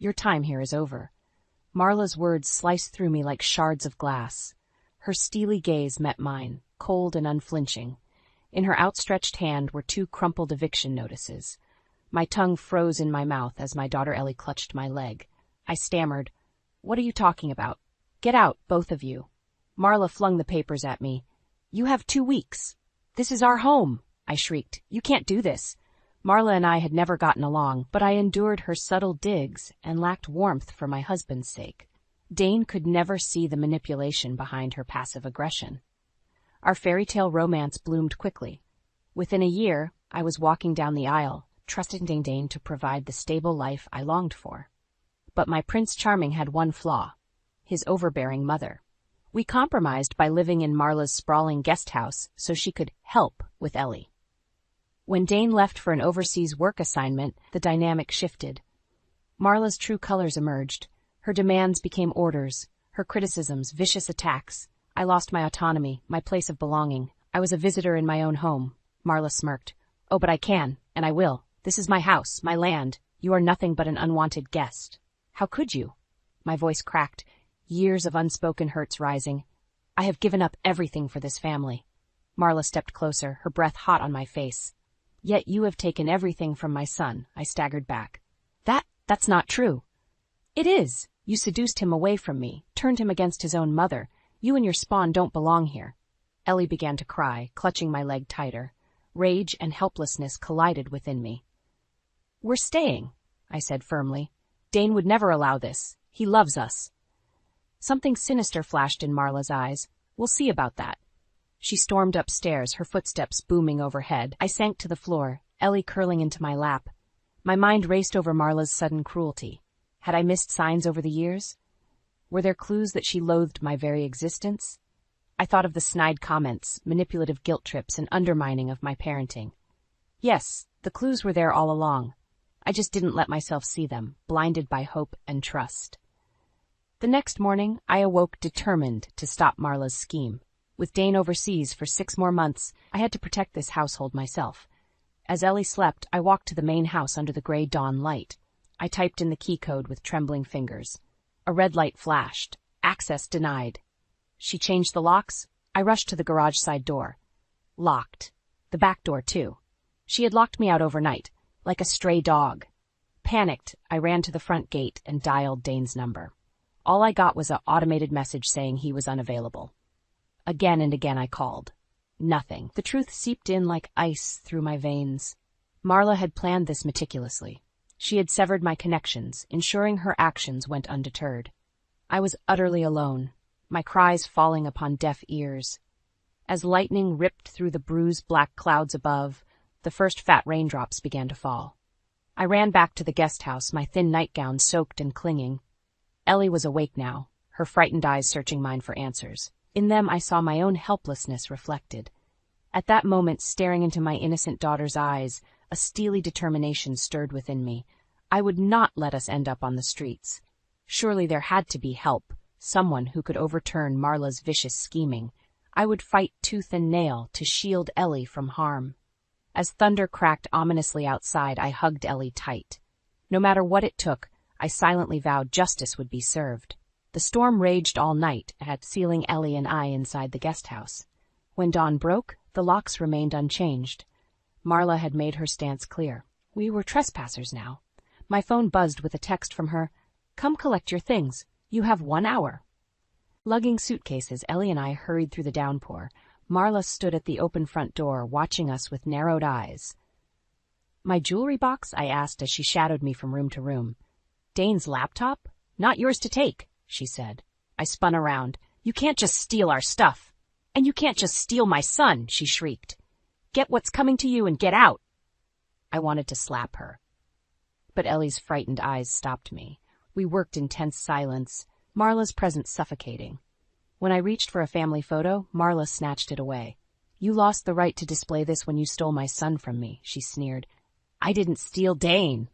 Your time here is over." Marla's words sliced through me like shards of glass. Her steely gaze met mine, cold and unflinching. In her outstretched hand were 2 crumpled eviction notices. My tongue froze in my mouth as my daughter Ellie clutched my leg. I stammered, "What are you talking about? Get out, both of you." Marla flung the papers at me. "You have 2 weeks. This is our home," I shrieked. "You can't do this." Marla and I had never gotten along, but I endured her subtle digs and lacked warmth for my husband's sake. Dane could never see the manipulation behind her passive aggression. Our fairy tale romance bloomed quickly. Within a year, I was walking down the aisle, trusting Dane to provide the stable life I longed for. But my Prince Charming had one flaw: his overbearing mother. We compromised by living in Marla's sprawling guest house so she could help with Ellie. When Dane left for an overseas work assignment, the dynamic shifted. Marla's true colors emerged. Her demands became orders, her criticisms vicious attacks. I lost my autonomy, my place of belonging. I was a visitor in my own home. Marla smirked. "Oh, but I can, and I will. This is my house, my land. You are nothing but an unwanted guest." "How could you?" My voice cracked, years of unspoken hurts rising. "I have given up everything for this family." Marla stepped closer, her breath hot on my face. "Yet you have taken everything from my son," I staggered back. That's not true." "It is. You seduced him away from me, turned him against his own mother. You and your spawn don't belong here." Ellie began to cry, clutching my leg tighter. Rage and helplessness collided within me. "We're staying," I said firmly. "Dane would never allow this. He loves us." Something sinister flashed in Marla's eyes. "We'll see about that." She stormed upstairs, her footsteps booming overhead. I sank to the floor, Ellie curling into my lap. My mind raced over Marla's sudden cruelty. Had I missed signs over the years? Were there clues that she loathed my very existence? I thought of the snide comments, manipulative guilt trips, and undermining of my parenting. Yes, the clues were there all along. I just didn't let myself see them, blinded by hope and trust. The next morning, I awoke determined to stop Marla's scheme. With Dane overseas for 6 more months, I had to protect this household myself. As Ellie slept, I walked to the main house under the gray dawn light. I typed in the key code with trembling fingers. A red light flashed. Access denied. She changed the locks. I rushed to the garage side door. Locked. The back door, too. She had locked me out overnight, like a stray dog. Panicked, I ran to the front gate and dialed Dane's number. All I got was an automated message saying he was unavailable. Again and again I called. Nothing. The truth seeped in like ice through my veins. Marla had planned this meticulously. She had severed my connections, ensuring her actions went undeterred. I was utterly alone, my cries falling upon deaf ears. As lightning ripped through the bruised black clouds above, the first fat raindrops began to fall. I ran back to the guest house, my thin nightgown soaked and clinging. Ellie was awake now, her frightened eyes searching mine for answers. In them I saw my own helplessness reflected. At that moment, staring into my innocent daughter's eyes, a steely determination stirred within me. I would not let us end up on the streets. Surely there had to be help, someone who could overturn Marla's vicious scheming. I would fight tooth and nail to shield Ellie from harm. As thunder cracked ominously outside, I hugged Ellie tight. No matter what it took, I silently vowed justice would be served. The storm raged all night, sealing Ellie and I inside the guest house. When dawn broke, the locks remained unchanged. Marla had made her stance clear. We were trespassers now. My phone buzzed with a text from her. "Come collect your things. You have 1 hour." Lugging suitcases, Ellie and I hurried through the downpour. Marla stood at the open front door, watching us with narrowed eyes. "My jewelry box?" I asked as she shadowed me from room to room. "Dane's laptop? Not yours to take," she said. I spun around. "You can't just steal our stuff. And you can't just steal my son," she shrieked. "Get what's coming to you and get out." I wanted to slap her. But Ellie's frightened eyes stopped me. We worked in tense silence, Marla's presence suffocating. When I reached for a family photo, Marla snatched it away. "You lost the right to display this when you stole my son from me," she sneered. "I didn't steal Dane,"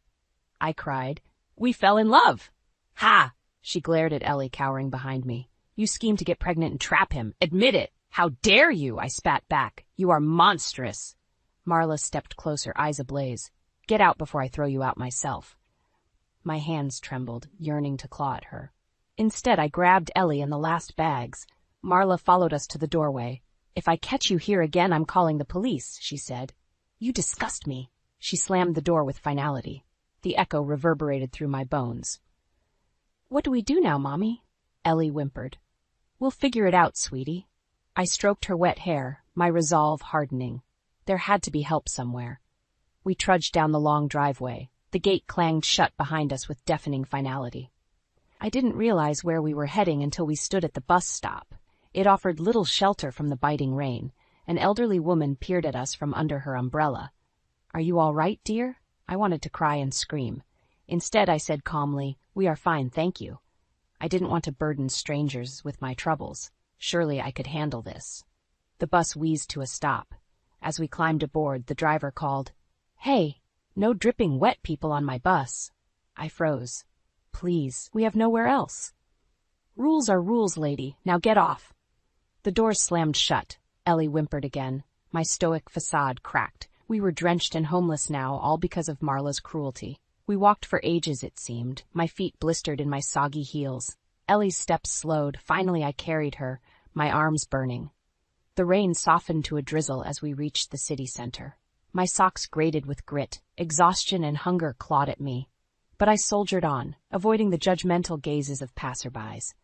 I cried. "We fell in love." "Ha!" She glared at Ellie, cowering behind me. "You schemed to get pregnant and trap him. Admit it." "How dare you?" I spat back. "You are monstrous." Marla stepped closer, eyes ablaze. "Get out before I throw you out myself." My hands trembled, yearning to claw at her. Instead, I grabbed Ellie and the last bags. Marla followed us to the doorway. "If I catch you here again, I'm calling the police," she said. "You disgust me." She slammed the door with finality. The echo reverberated through my bones. "What do we do now, Mommy?" Ellie whimpered. "We'll figure it out, sweetie." I stroked her wet hair, my resolve hardening. There had to be help somewhere. We trudged down the long driveway. The gate clanged shut behind us with deafening finality. I didn't realize where we were heading until we stood at the bus stop. It offered little shelter from the biting rain. An elderly woman peered at us from under her umbrella. "Are you all right, dear?" I wanted to cry and scream. Instead, I said calmly, "We are fine, thank you." I didn't want to burden strangers with my troubles. Surely I could handle this. The bus wheezed to a stop. As we climbed aboard, the driver called, "Hey, no dripping wet people on my bus." I froze. "Please, we have nowhere else." "Rules are rules, lady. Now get off." The doors slammed shut. Ellie whimpered again. My stoic facade cracked. We were drenched and homeless now, all because of Marla's cruelty. We walked for ages, it seemed, my feet blistered in my soggy heels. Ellie's steps slowed. Finally I carried her, my arms burning. The rain softened to a drizzle as we reached the city center. My socks grated with grit. Exhaustion and hunger clawed at me. But I soldiered on, avoiding the judgmental gazes of passerbys.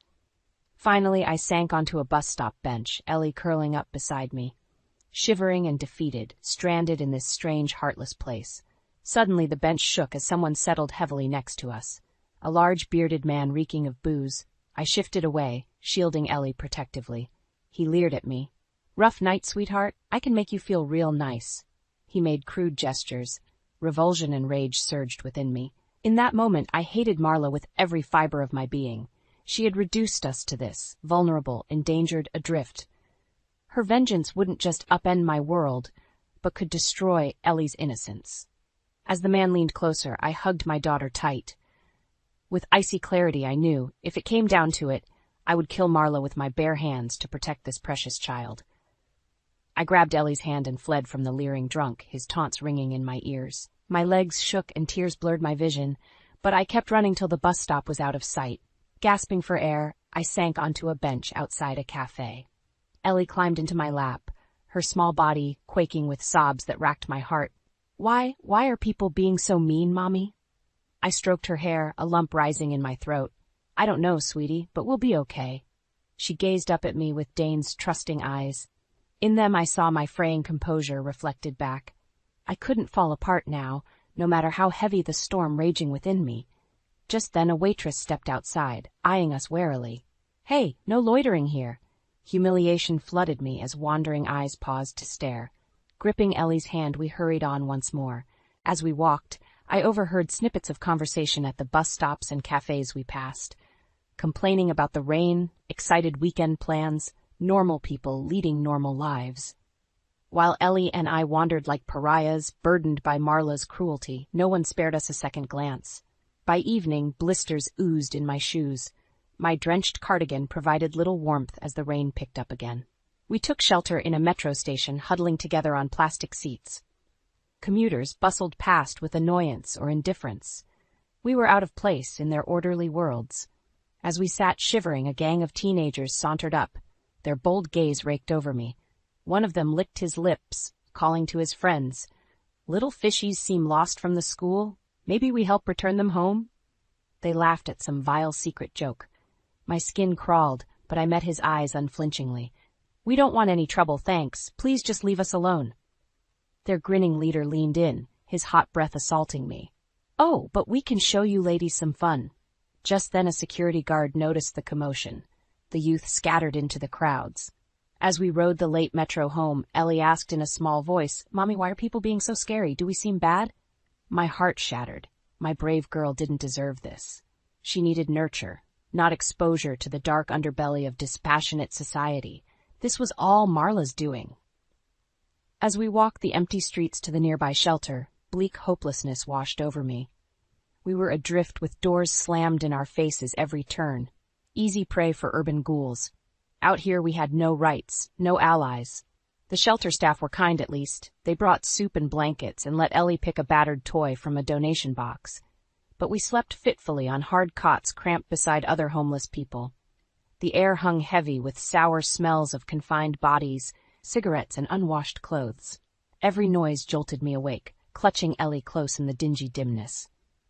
Finally, I sank onto a bus stop bench, Ellie curling up beside me. Shivering and defeated, stranded in this strange, heartless place. Suddenly the bench shook as someone settled heavily next to us. A large, bearded man reeking of booze. I shifted away, shielding Ellie protectively. He leered at me. "Rough night, sweetheart? I can make you feel real nice." He made crude gestures. Revulsion and rage surged within me. In that moment, I hated Marla with every fiber of my being. She had reduced us to this, vulnerable, endangered, adrift. Her vengeance wouldn't just upend my world, but could destroy Ellie's innocence. As the man leaned closer, I hugged my daughter tight. With icy clarity, I knew, if it came down to it, I would kill Marla with my bare hands to protect this precious child. I grabbed Ellie's hand and fled from the leering drunk, his taunts ringing in my ears. My legs shook and tears blurred my vision, but I kept running till the bus stop was out of sight. Gasping for air, I sank onto a bench outside a cafe. Ellie climbed into my lap, her small body quaking with sobs that racked my heart. Why are people being so mean, Mommy?" I stroked her hair, a lump rising in my throat. "I don't know, sweetie, but we'll be okay." She gazed up at me with Dane's trusting eyes. In them I saw my fraying composure reflected back. I couldn't fall apart now, no matter how heavy the storm raging within me. Just then a waitress stepped outside, eyeing us warily. "Hey, no loitering here." Humiliation flooded me as wandering eyes paused to stare. Gripping Ellie's hand, we hurried on once more. As we walked, I overheard snippets of conversation at the bus stops and cafes we passed. Complaining about the rain, excited weekend plans, normal people leading normal lives. While Ellie and I wandered like pariahs, burdened by Marla's cruelty, no one spared us a second glance. By evening, blisters oozed in my shoes. My drenched cardigan provided little warmth as the rain picked up again. We took shelter in a metro station, huddling together on plastic seats. Commuters bustled past with annoyance or indifference. We were out of place in their orderly worlds. As we sat shivering, a gang of teenagers sauntered up. Their bold gaze raked over me. One of them licked his lips, calling to his friends. "Little fishies seem lost from the school. Maybe we help return them home?" They laughed at some vile secret joke. My skin crawled, but I met his eyes unflinchingly. "We don't want any trouble, thanks. Please just leave us alone." Their grinning leader leaned in, his hot breath assaulting me. "Oh, but we can show you ladies some fun." Just then a security guard noticed the commotion. The youth scattered into the crowds. As we rode the late metro home, Ellie asked in a small voice, "Mommy, why are people being so scary? Do we seem bad?" My heart shattered. My brave girl didn't deserve this. She needed nurture, not exposure to the dark underbelly of dispassionate society. This was all Marla's doing. As we walked the empty streets to the nearby shelter, bleak hopelessness washed over me. We were adrift with doors slammed in our faces every turn. Easy prey for urban ghouls. Out here we had no rights, no allies. The shelter staff were kind at least. They brought soup and blankets and let Ellie pick a battered toy from a donation box. but we slept fitfully on hard cots cramped beside other homeless people. The air hung heavy with sour smells of confined bodies, cigarettes, and unwashed clothes. Every noise jolted me awake, clutching Ellie close in the dingy dimness.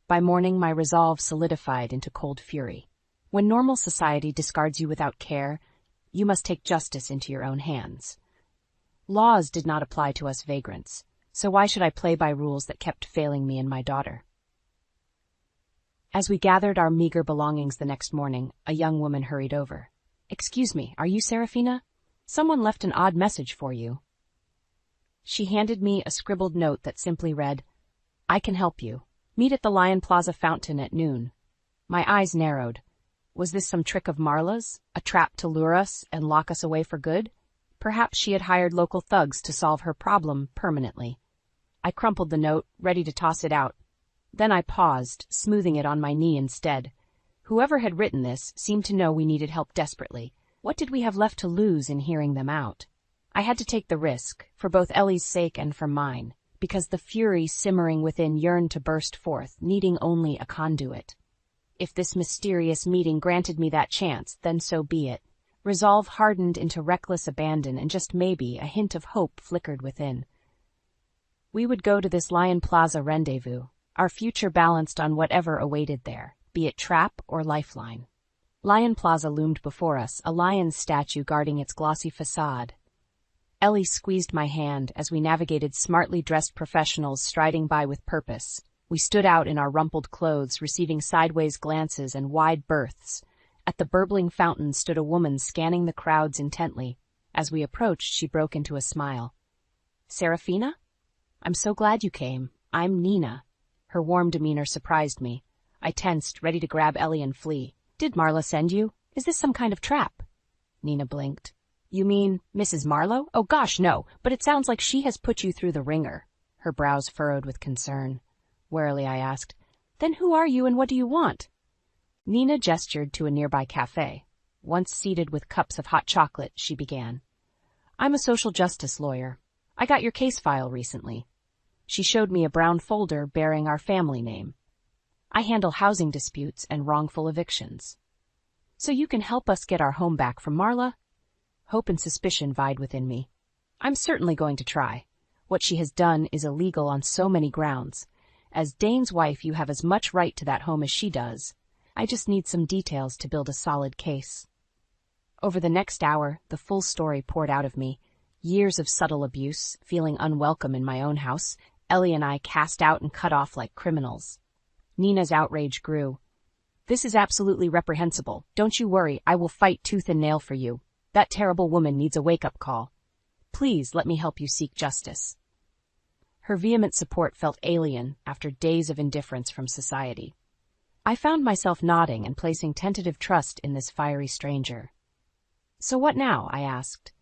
By morning, my resolve solidified into cold fury. When normal society discards you without care, you must take justice into your own hands. Laws did not apply to us vagrants, so why should I play by rules that kept failing me and my daughter? As we gathered our meager belongings the next morning, a young woman hurried over. "Excuse me, are you Serafina? Someone left an odd message for you." She handed me a scribbled note that simply read, "I can help you. Meet at the Lion Plaza fountain at noon." My eyes narrowed. Was this some trick of Marla's, a trap to lure us and lock us away for good? Perhaps she had hired local thugs to solve her problem permanently. I crumpled the note, ready to toss it out. Then I paused, smoothing it on my knee instead. Whoever had written this seemed to know we needed help desperately. What did we have left to lose in hearing them out? I had to take the risk, for both Ellie's sake and for mine, because the fury simmering within yearned to burst forth, needing only a conduit. If this mysterious meeting granted me that chance, then so be it. Resolve hardened into reckless abandon, and just maybe a hint of hope flickered within. We would go to this Lion Plaza rendezvous, our future balanced on whatever awaited there, be it trap or lifeline. Lion Plaza loomed before us, a lion's statue guarding its glossy facade. Ellie squeezed my hand as we navigated smartly dressed professionals striding by with purpose. We stood out in our rumpled clothes, receiving sideways glances and wide berths. At the burbling fountain stood a woman scanning the crowds intently. As we approached, she broke into a smile. "Serafina? I'm so glad you came. I'm Nina." Her warm demeanor surprised me. I tensed, ready to grab Ellie and flee. "Did Marla send you? Is this some kind of trap?" Nina blinked. "You mean Mrs. Marlowe? Oh gosh, no, but it sounds like she has put you through the ringer." Her brows furrowed with concern. Warily I asked, "Then who are you and what do you want?" Nina gestured to a nearby cafe. Once seated with cups of hot chocolate, she began. "I'm a social justice lawyer. I got your case file recently." She showed me a brown folder bearing our family name. "I handle housing disputes and wrongful evictions." "So you can help us get our home back from Marla?" Hope and suspicion vied within me. "I'm certainly going to try. What she has done is illegal on so many grounds. As Dane's wife, you have as much right to that home as she does. I just need some details to build a solid case." Over the next hour, the full story poured out of me. Years of subtle abuse, feeling unwelcome in my own house, Ellie and I cast out and cut off like criminals. Nina's outrage grew. "This is absolutely reprehensible. Don't you worry, I will fight tooth and nail for you. That terrible woman needs a wake-up call. Please let me help you seek justice." Her vehement support felt alien after days of indifference from society. I found myself nodding and placing tentative trust in this fiery stranger. "So what now?" I asked.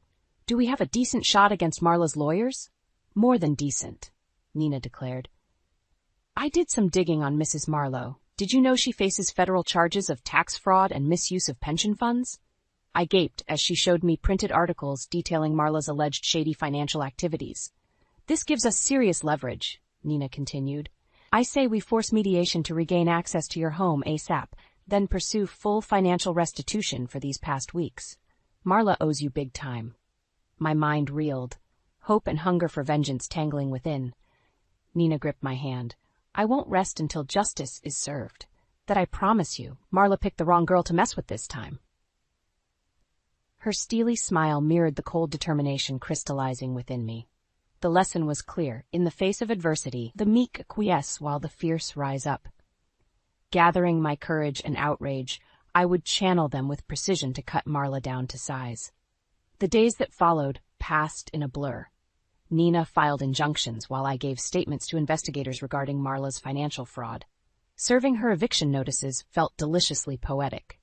"Do we have a decent shot against Marla's lawyers?" "More than decent," Nina declared. "I did some digging on Mrs. Marlowe. Did you know she faces federal charges of tax fraud and misuse of pension funds?" I gaped as she showed me printed articles detailing Marla's alleged shady financial activities. "This gives us serious leverage," Nina continued. "I say we force mediation to regain access to your home ASAP, then pursue full financial restitution for these past weeks. Marla owes you big time." My mind reeled, hope and hunger for vengeance tangling within. Nina gripped my hand. "I won't rest until justice is served. That I promise you. Marla picked the wrong girl to mess with this time." Her steely smile mirrored the cold determination crystallizing within me. The lesson was clear. In the face of adversity, the meek acquiesce while the fierce rise up. Gathering my courage and outrage, I would channel them with precision to cut Marla down to size. The days that followed passed in a blur. Nina filed injunctions while I gave statements to investigators regarding Marla's financial fraud. Serving her eviction notices felt deliciously poetic.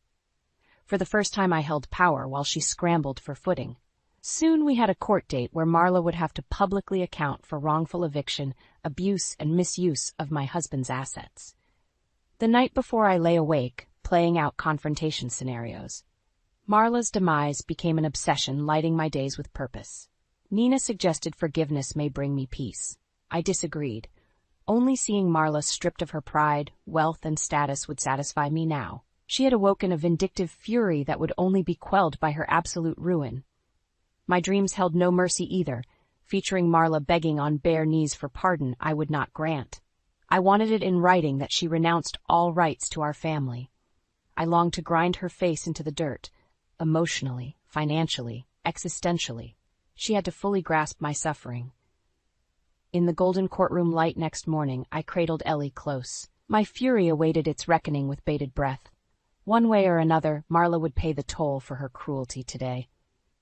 For the first time I held power while she scrambled for footing. Soon we had a court date where Marla would have to publicly account for wrongful eviction, abuse, and misuse of my husband's assets. The night before I lay awake, playing out confrontation scenarios. Marla's demise became an obsession, lighting my days with purpose. Nina suggested forgiveness may bring me peace. I disagreed. Only seeing Marla stripped of her pride, wealth, and status would satisfy me now. She had awoken a vindictive fury that would only be quelled by her absolute ruin. My dreams held no mercy either, featuring Marla begging on bare knees for pardon I would not grant. I wanted it in writing that she renounced all rights to our family. I longed to grind her face into the dirt, emotionally, financially, existentially. She had to fully grasp my suffering. In the golden courtroom light next morning, I cradled Ellie close. My fury awaited its reckoning with bated breath. One way or another, Marla would pay the toll for her cruelty today.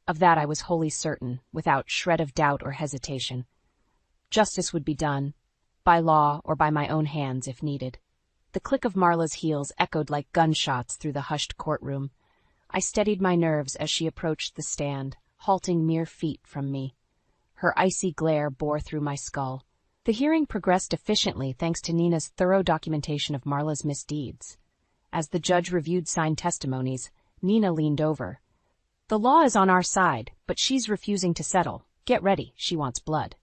Of that I was wholly certain, without shred of doubt or hesitation. Justice would be done, by law or by my own hands if needed. The click of Marla's heels echoed like gunshots through the hushed courtroom. I steadied my nerves as she approached the stand, halting mere feet from me. Her icy glare bore through my skull. The hearing progressed efficiently thanks to Nina's thorough documentation of Marla's misdeeds. As the judge reviewed signed testimonies, Nina leaned over. "The law is on our side, but she's refusing to settle. Get ready, she wants blood."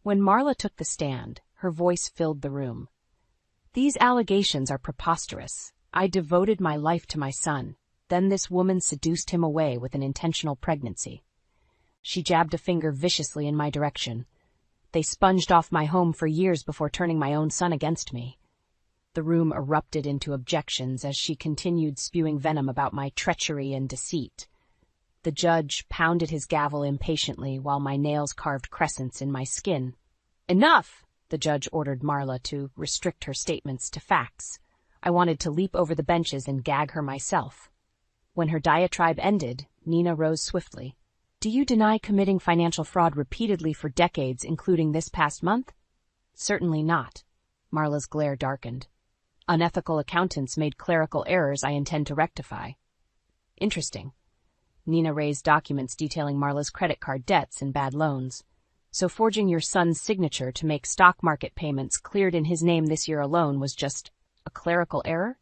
When Marla took the stand, her voice filled the room. "These allegations are preposterous. I devoted my life to my son. Then this woman seduced him away with an intentional pregnancy." She jabbed a finger viciously in my direction. "They sponged off my home for years before turning my own son against me." The room erupted into objections as she continued spewing venom about my treachery and deceit. The judge pounded his gavel impatiently while my nails carved crescents in my skin. "Enough!" The judge ordered Marla to restrict her statements to facts. I wanted to leap over the benches and gag her myself. When her diatribe ended, Nina rose swiftly. "Do you deny committing financial fraud repeatedly for decades, including this past month?" "Certainly not." Marla's glare darkened. "Unethical accountants made clerical errors I intend to rectify." "Interesting." Nina raised documents detailing Marla's credit card debts and bad loans. "So forging your son's signature to make stock market payments cleared in his name this year alone was just a clerical error?"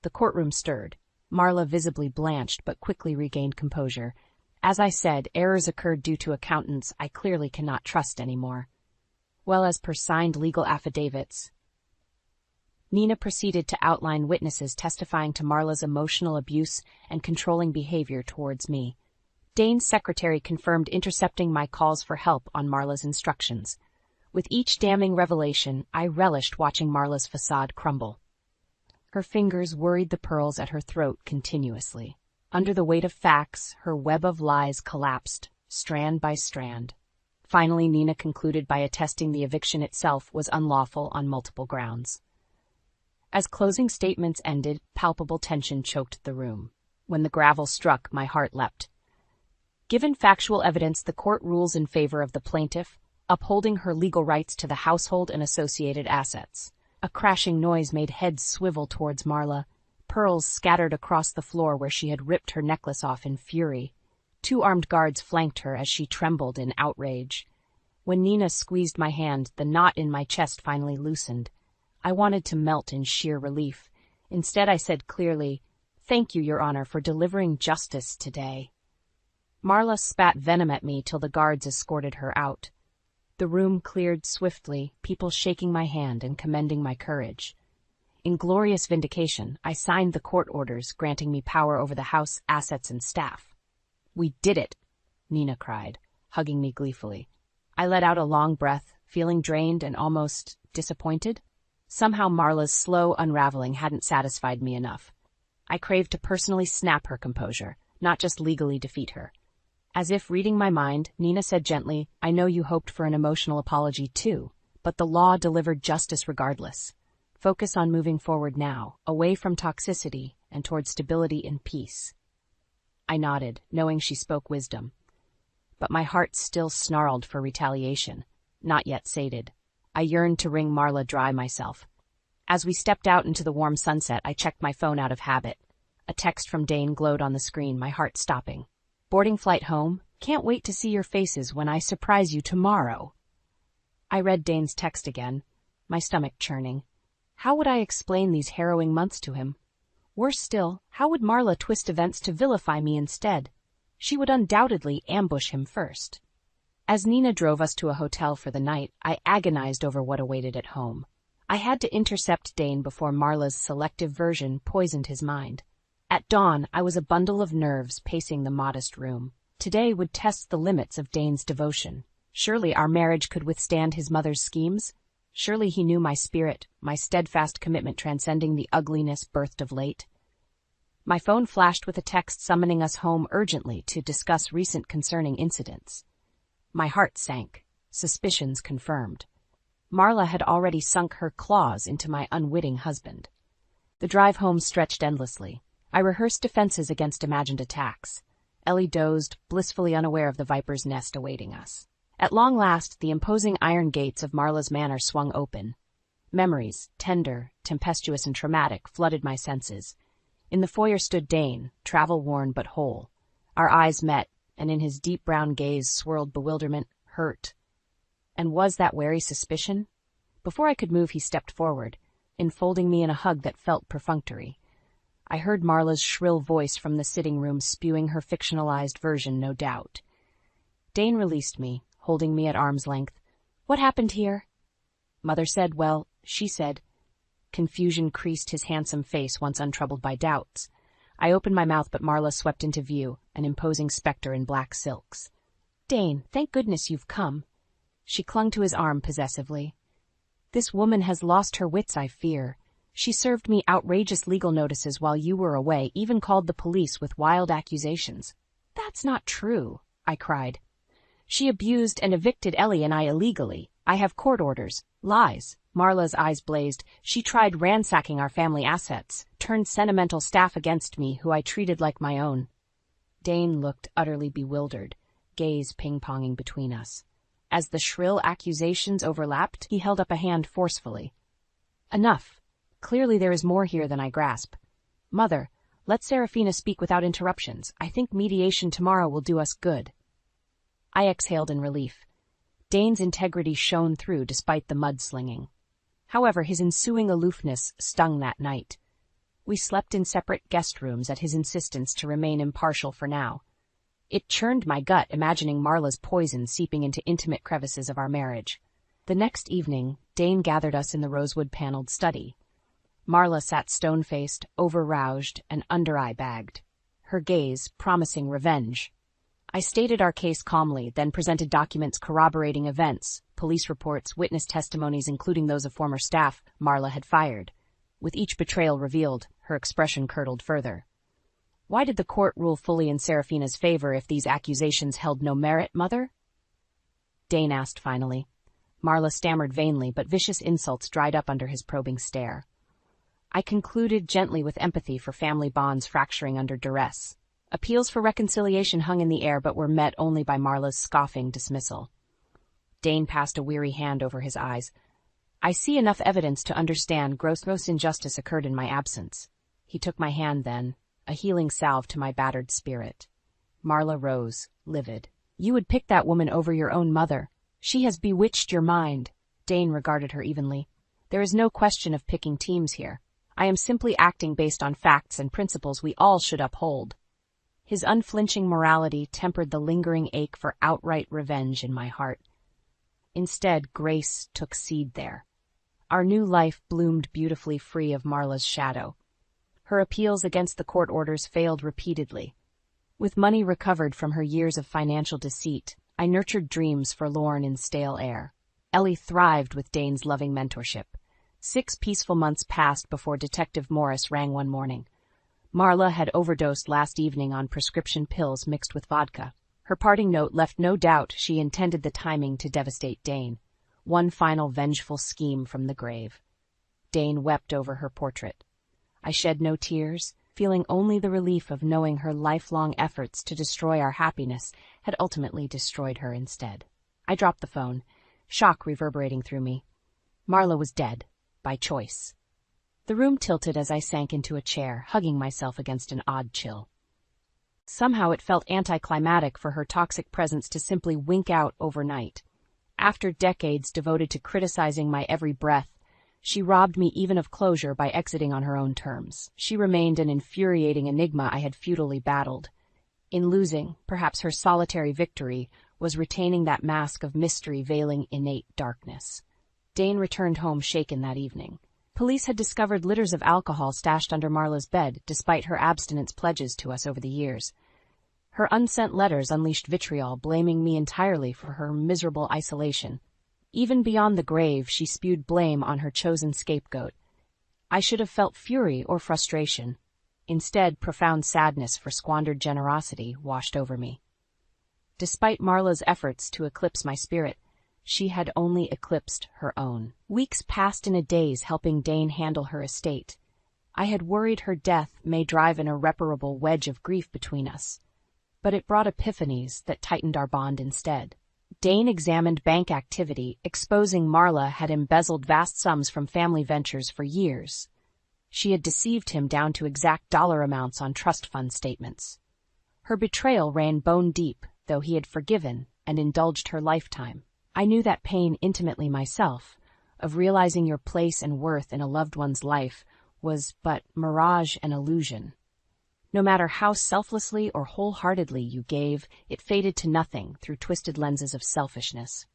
The courtroom stirred. Marla visibly blanched but quickly regained composure. "As I said, errors occurred due to accountants I clearly cannot trust anymore." "Well, as per signed legal affidavits." Nina proceeded to outline witnesses testifying to Marla's emotional abuse and controlling behavior towards me. Dane's secretary confirmed intercepting my calls for help on Marla's instructions. With each damning revelation, I relished watching Marla's facade crumble. Her fingers worried the pearls at her throat continuously. Under the weight of facts, her web of lies collapsed, strand by strand. Finally, Nina concluded by attesting the eviction itself was unlawful on multiple grounds. As closing statements ended, palpable tension choked the room. When the gavel struck, my heart leapt. Given factual evidence, the court rules in favor of the plaintiff, upholding her legal rights to the household and associated assets. A crashing noise made heads swivel towards Marla. Pearls scattered across the floor where she had ripped her necklace off in fury. 2 armed guards flanked her as she trembled in outrage. When Nina squeezed my hand, the knot in my chest finally loosened. I wanted to melt in sheer relief. Instead, I said clearly, "Thank you, Your Honor, for delivering justice today." Marla spat venom at me till the guards escorted her out. The room cleared swiftly, people shaking my hand and commending my courage. In glorious vindication, I signed the court orders granting me power over the house, assets, and staff. "We did it," Nina cried, hugging me gleefully. I let out a long breath, feeling drained and almost disappointed. Somehow Marla's slow unraveling hadn't satisfied me enough. I craved to personally snap her composure, not just legally defeat her. As if reading my mind, Nina said gently, "I know you hoped for an emotional apology too, but the law delivered justice regardless. Focus on moving forward now, away from toxicity and toward stability and peace." I nodded, knowing she spoke wisdom. But my heart still snarled for retaliation, not yet sated. I yearned to wring Marla dry myself. As we stepped out into the warm sunset, I checked my phone out of habit. A text from Dane glowed on the screen, my heart stopping. "Boarding flight home? Can't wait to see your faces when I surprise you tomorrow." I read Dane's text again, my stomach churning. How would I explain these harrowing months to him? Worse still, how would Marla twist events to vilify me instead? She would undoubtedly ambush him first. As Nina drove us to a hotel for the night, I agonized over what awaited at home. I had to intercept Dane before Marla's selective version poisoned his mind. At dawn, I was a bundle of nerves pacing the modest room. Today would test the limits of Dane's devotion. Surely our marriage could withstand his mother's schemes? Surely he knew my spirit, my steadfast commitment transcending the ugliness birthed of late. My phone flashed with a text summoning us home urgently to discuss recent concerning incidents. My heart sank, suspicions confirmed. Marla had already sunk her claws into my unwitting husband. The drive home stretched endlessly. I rehearsed defenses against imagined attacks. Ellie dozed, blissfully unaware of the viper's nest awaiting us. At long last, the imposing iron gates of Marla's manor swung open. Memories, tender, tempestuous, and traumatic, flooded my senses. In the foyer stood Dane, travel-worn but whole. Our eyes met, and in his deep brown gaze swirled bewilderment, hurt. And was that wary suspicion? Before I could move, he stepped forward, enfolding me in a hug that felt perfunctory. I heard Marla's shrill voice from the sitting room spewing her fictionalized version, no doubt. Dane released me, holding me at arm's length. "What happened here?" Mother said, well, she said. Confusion creased his handsome face, once untroubled by doubts. I opened my mouth, but Marla swept into view, an imposing specter in black silks. "Dane, thank goodness you've come." She clung to his arm possessively. "This woman has lost her wits, I fear. She served me outrageous legal notices while you were away, even called the police with wild accusations." "That's not true," I cried. "She abused and evicted Ellie and I illegally. I have court orders." "Lies." Marla's eyes blazed. "She tried ransacking our family assets, turned sentimental staff against me, who I treated like my own." Dane looked utterly bewildered, gaze ping-ponging between us. As the shrill accusations overlapped, he held up a hand forcefully. "Enough. Clearly there is more here than I grasp. Mother, let Serafina speak without interruptions. I think mediation tomorrow will do us good." I exhaled in relief. Dane's integrity shone through despite the mudslinging. However, his ensuing aloofness stung that night. We slept in separate guest rooms at his insistence to remain impartial for now. It churned my gut imagining Marla's poison seeping into intimate crevices of our marriage. The next evening, Dane gathered us in the rosewood-paneled study. Marla sat stone-faced, over-roused, and under-eye bagged, her gaze promising revenge. I stated our case calmly, then presented documents corroborating events, police reports, witness testimonies, including those of former staff Marla had fired. With each betrayal revealed, her expression curdled further. "Why did the court rule fully in Serafina's favor if these accusations held no merit, Mother?" Dane asked finally. Marla stammered vainly, but vicious insults dried up under his probing stare. I concluded gently with empathy for family bonds fracturing under duress. Appeals for reconciliation hung in the air but were met only by Marla's scoffing dismissal. Dane passed a weary hand over his eyes. "I see enough evidence to understand gross injustice occurred in my absence." He took my hand then, a healing salve to my battered spirit. Marla rose, livid. "You would pick that woman over your own mother. She has bewitched your mind." Dane regarded her evenly. "There is no question of picking teams here. I am simply acting based on facts and principles we all should uphold." His unflinching morality tempered the lingering ache for outright revenge in my heart. Instead, grace took seed there. Our new life bloomed beautifully free of Marla's shadow. Her appeals against the court orders failed repeatedly. With money recovered from her years of financial deceit, I nurtured dreams forlorn in stale air. Ellie thrived with Dane's loving mentorship. 6 peaceful months passed before Detective Morris rang one morning. Marla had overdosed last evening on prescription pills mixed with vodka. Her parting note left no doubt she intended the timing to devastate Dane. One final vengeful scheme from the grave. Dane wept over her portrait. I shed no tears, feeling only the relief of knowing her lifelong efforts to destroy our happiness had ultimately destroyed her instead. I dropped the phone, shock reverberating through me. Marla was dead, by choice. The room tilted as I sank into a chair, hugging myself against an odd chill. Somehow it felt anticlimactic for her toxic presence to simply wink out overnight. After decades devoted to criticizing my every breath, she robbed me even of closure by exiting on her own terms. She remained an infuriating enigma I had futilely battled. In losing, perhaps her solitary victory, was retaining that mask of mystery veiling innate darkness. Dane returned home shaken that evening. Police had discovered litters of alcohol stashed under Marla's bed, despite her abstinence pledges to us over the years. Her unsent letters unleashed vitriol, blaming me entirely for her miserable isolation. Even beyond the grave, she spewed blame on her chosen scapegoat. I should have felt fury or frustration. Instead, profound sadness for squandered generosity washed over me. Despite Marla's efforts to eclipse my spirit, she had only eclipsed her own. Weeks passed in a daze helping Dane handle her estate. I had worried her death may drive an irreparable wedge of grief between us, but it brought epiphanies that tightened our bond instead. Dane examined bank activity, exposing Marla had embezzled vast sums from family ventures for years. She had deceived him down to exact dollar amounts on trust fund statements. Her betrayal ran bone deep, though he had forgiven and indulged her lifetime. I knew that pain intimately myself, of realizing your place and worth in a loved one's life was but mirage and illusion. No matter how selflessly or wholeheartedly you gave, it faded to nothing through twisted lenses of selfishness.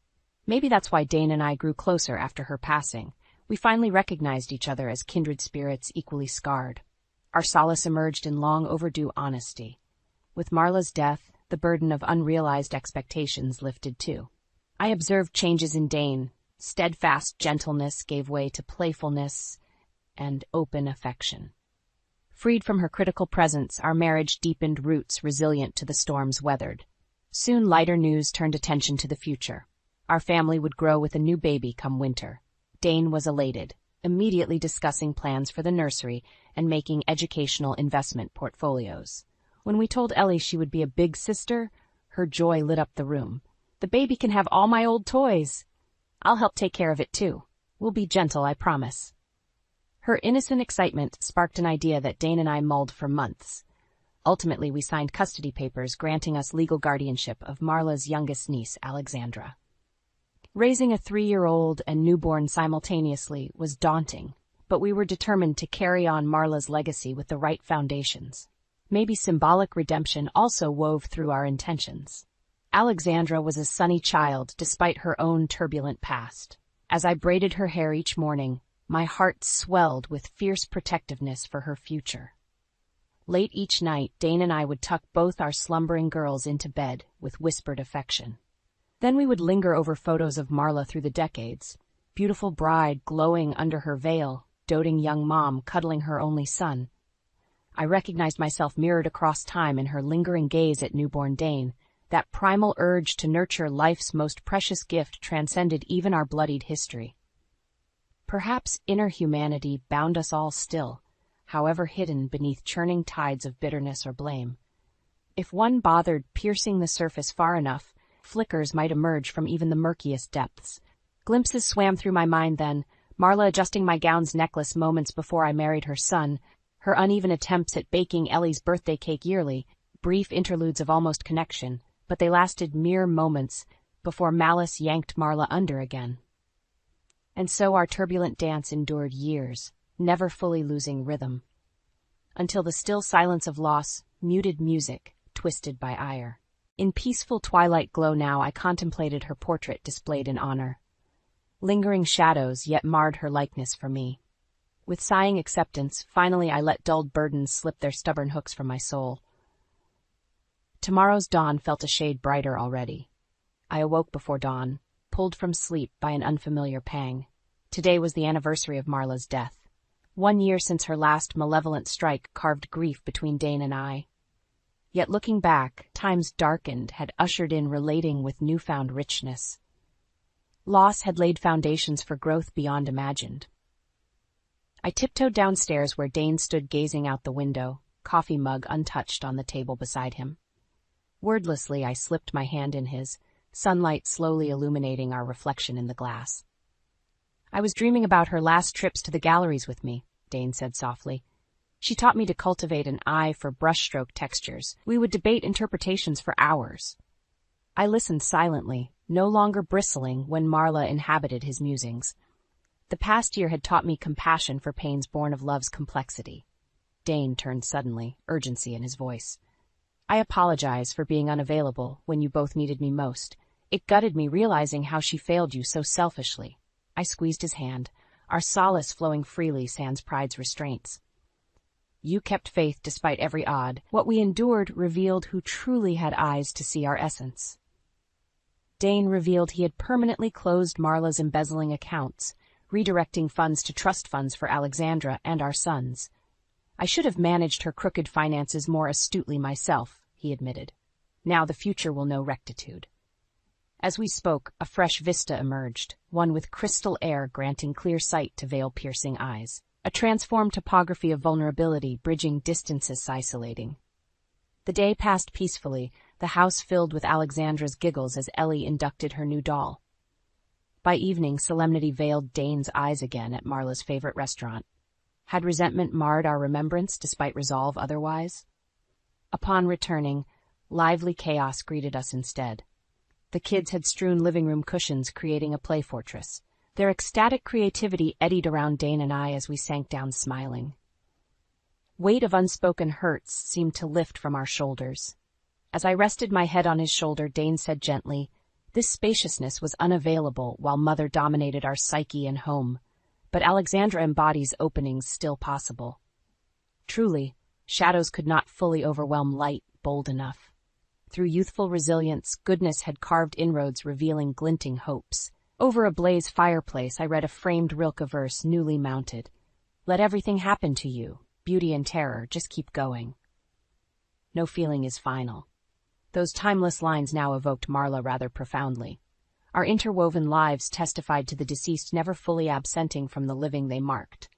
Maybe that's why Dane and I grew closer after her passing. We finally recognized each other as kindred spirits equally scarred. Our solace emerged in long overdue honesty. With Marla's death, the burden of unrealized expectations lifted too. I observed changes in Dane. Steadfast gentleness gave way to playfulness and open affection. Freed from her critical presence, our marriage deepened roots resilient to the storms weathered. Soon lighter news turned attention to the future. Our family would grow with a new baby come winter. Dane was elated, immediately discussing plans for the nursery and making educational investment portfolios. When we told Ellie she would be a big sister, her joy lit up the room. The baby can have all my old toys. I'll help take care of it too. We'll be gentle, I promise. Her innocent excitement sparked an idea that Dane and I mulled for months. Ultimately, we signed custody papers granting us legal guardianship of Marla's youngest niece, Alexandra. Raising a 3-year-old and newborn simultaneously was daunting, but we were determined to carry on Marla's legacy with the right foundations. Maybe symbolic redemption also wove through our intentions. Alexandra was a sunny child despite her own turbulent past. As I braided her hair each morning, my heart swelled with fierce protectiveness for her future. Late each night, Dane and I would tuck both our slumbering girls into bed with whispered affection. Then we would linger over photos of Marla through the decades, beautiful bride glowing under her veil, doting young mom cuddling her only son. I recognized myself mirrored across time in her lingering gaze at newborn Dane. That primal urge to nurture life's most precious gift transcended even our bloodied history. Perhaps inner humanity bound us all still, however hidden beneath churning tides of bitterness or blame. If one bothered piercing the surface far enough, flickers might emerge from even the murkiest depths. Glimpses swam through my mind then, Marla adjusting my gown's necklace moments before I married her son, her uneven attempts at baking Ellie's birthday cake yearly, brief interludes of almost connection, but they lasted mere moments before malice yanked Marla under again. And so our turbulent dance endured years, never fully losing rhythm. Until the still silence of loss, muted music, twisted by ire. In peaceful twilight glow now I contemplated her portrait displayed in honor. Lingering shadows yet marred her likeness for me. With sighing acceptance, finally I let dulled burdens slip their stubborn hooks from my soul. Tomorrow's dawn felt a shade brighter already. I awoke before dawn, pulled from sleep by an unfamiliar pang. Today was the anniversary of Marla's death. 1 year since her last malevolent strike carved grief between Dane and I. Yet looking back, times darkened had ushered in relating with newfound richness. Loss had laid foundations for growth beyond imagined. I tiptoed downstairs where Dane stood gazing out the window, coffee mug untouched on the table beside him. Wordlessly, I slipped my hand in his, sunlight slowly illuminating our reflection in the glass. I was dreaming about her last trips to the galleries with me, Dane said softly. She taught me to cultivate an eye for brushstroke textures. We would debate interpretations for hours. I listened silently, no longer bristling when Marla inhabited his musings. The past year had taught me compassion for pains born of love's complexity. Dane turned suddenly, urgency in his voice. I apologize for being unavailable when you both needed me most. It gutted me realizing how she failed you so selfishly. I squeezed his hand, our solace flowing freely sans pride's restraints. You kept faith despite every odd. What we endured revealed who truly had eyes to see our essence. Dane revealed he had permanently closed Marla's embezzling accounts, redirecting funds to trust funds for Alexandra and our sons. I should have managed her crooked finances more astutely myself, he admitted. Now the future will know rectitude. As we spoke, a fresh vista emerged, one with crystal air granting clear sight to veil-piercing eyes. A transformed topography of vulnerability bridging distances isolating. The day passed peacefully, the house filled with Alexandra's giggles as Ellie inducted her new doll. By evening, solemnity veiled Dane's eyes again at Marla's favorite restaurant. Had resentment marred our remembrance despite resolve otherwise? Upon returning, lively chaos greeted us instead. The kids had strewn living room cushions, creating a play fortress. Their ecstatic creativity eddied around Dane and I as we sank down smiling. Weight of unspoken hurts seemed to lift from our shoulders. As I rested my head on his shoulder, Dane said gently, "This spaciousness was unavailable while Mother dominated our psyche and home, but Alexandra embodies openings still possible. Truly, shadows could not fully overwhelm light bold enough. Through youthful resilience, goodness had carved inroads revealing glinting hopes. Over a blaze fireplace, I read a framed Rilke verse newly mounted. Let everything happen to you, beauty and terror, just keep going. No feeling is final." Those timeless lines now evoked Marla rather profoundly. Our interwoven lives testified to the deceased never fully absenting from the living they marked.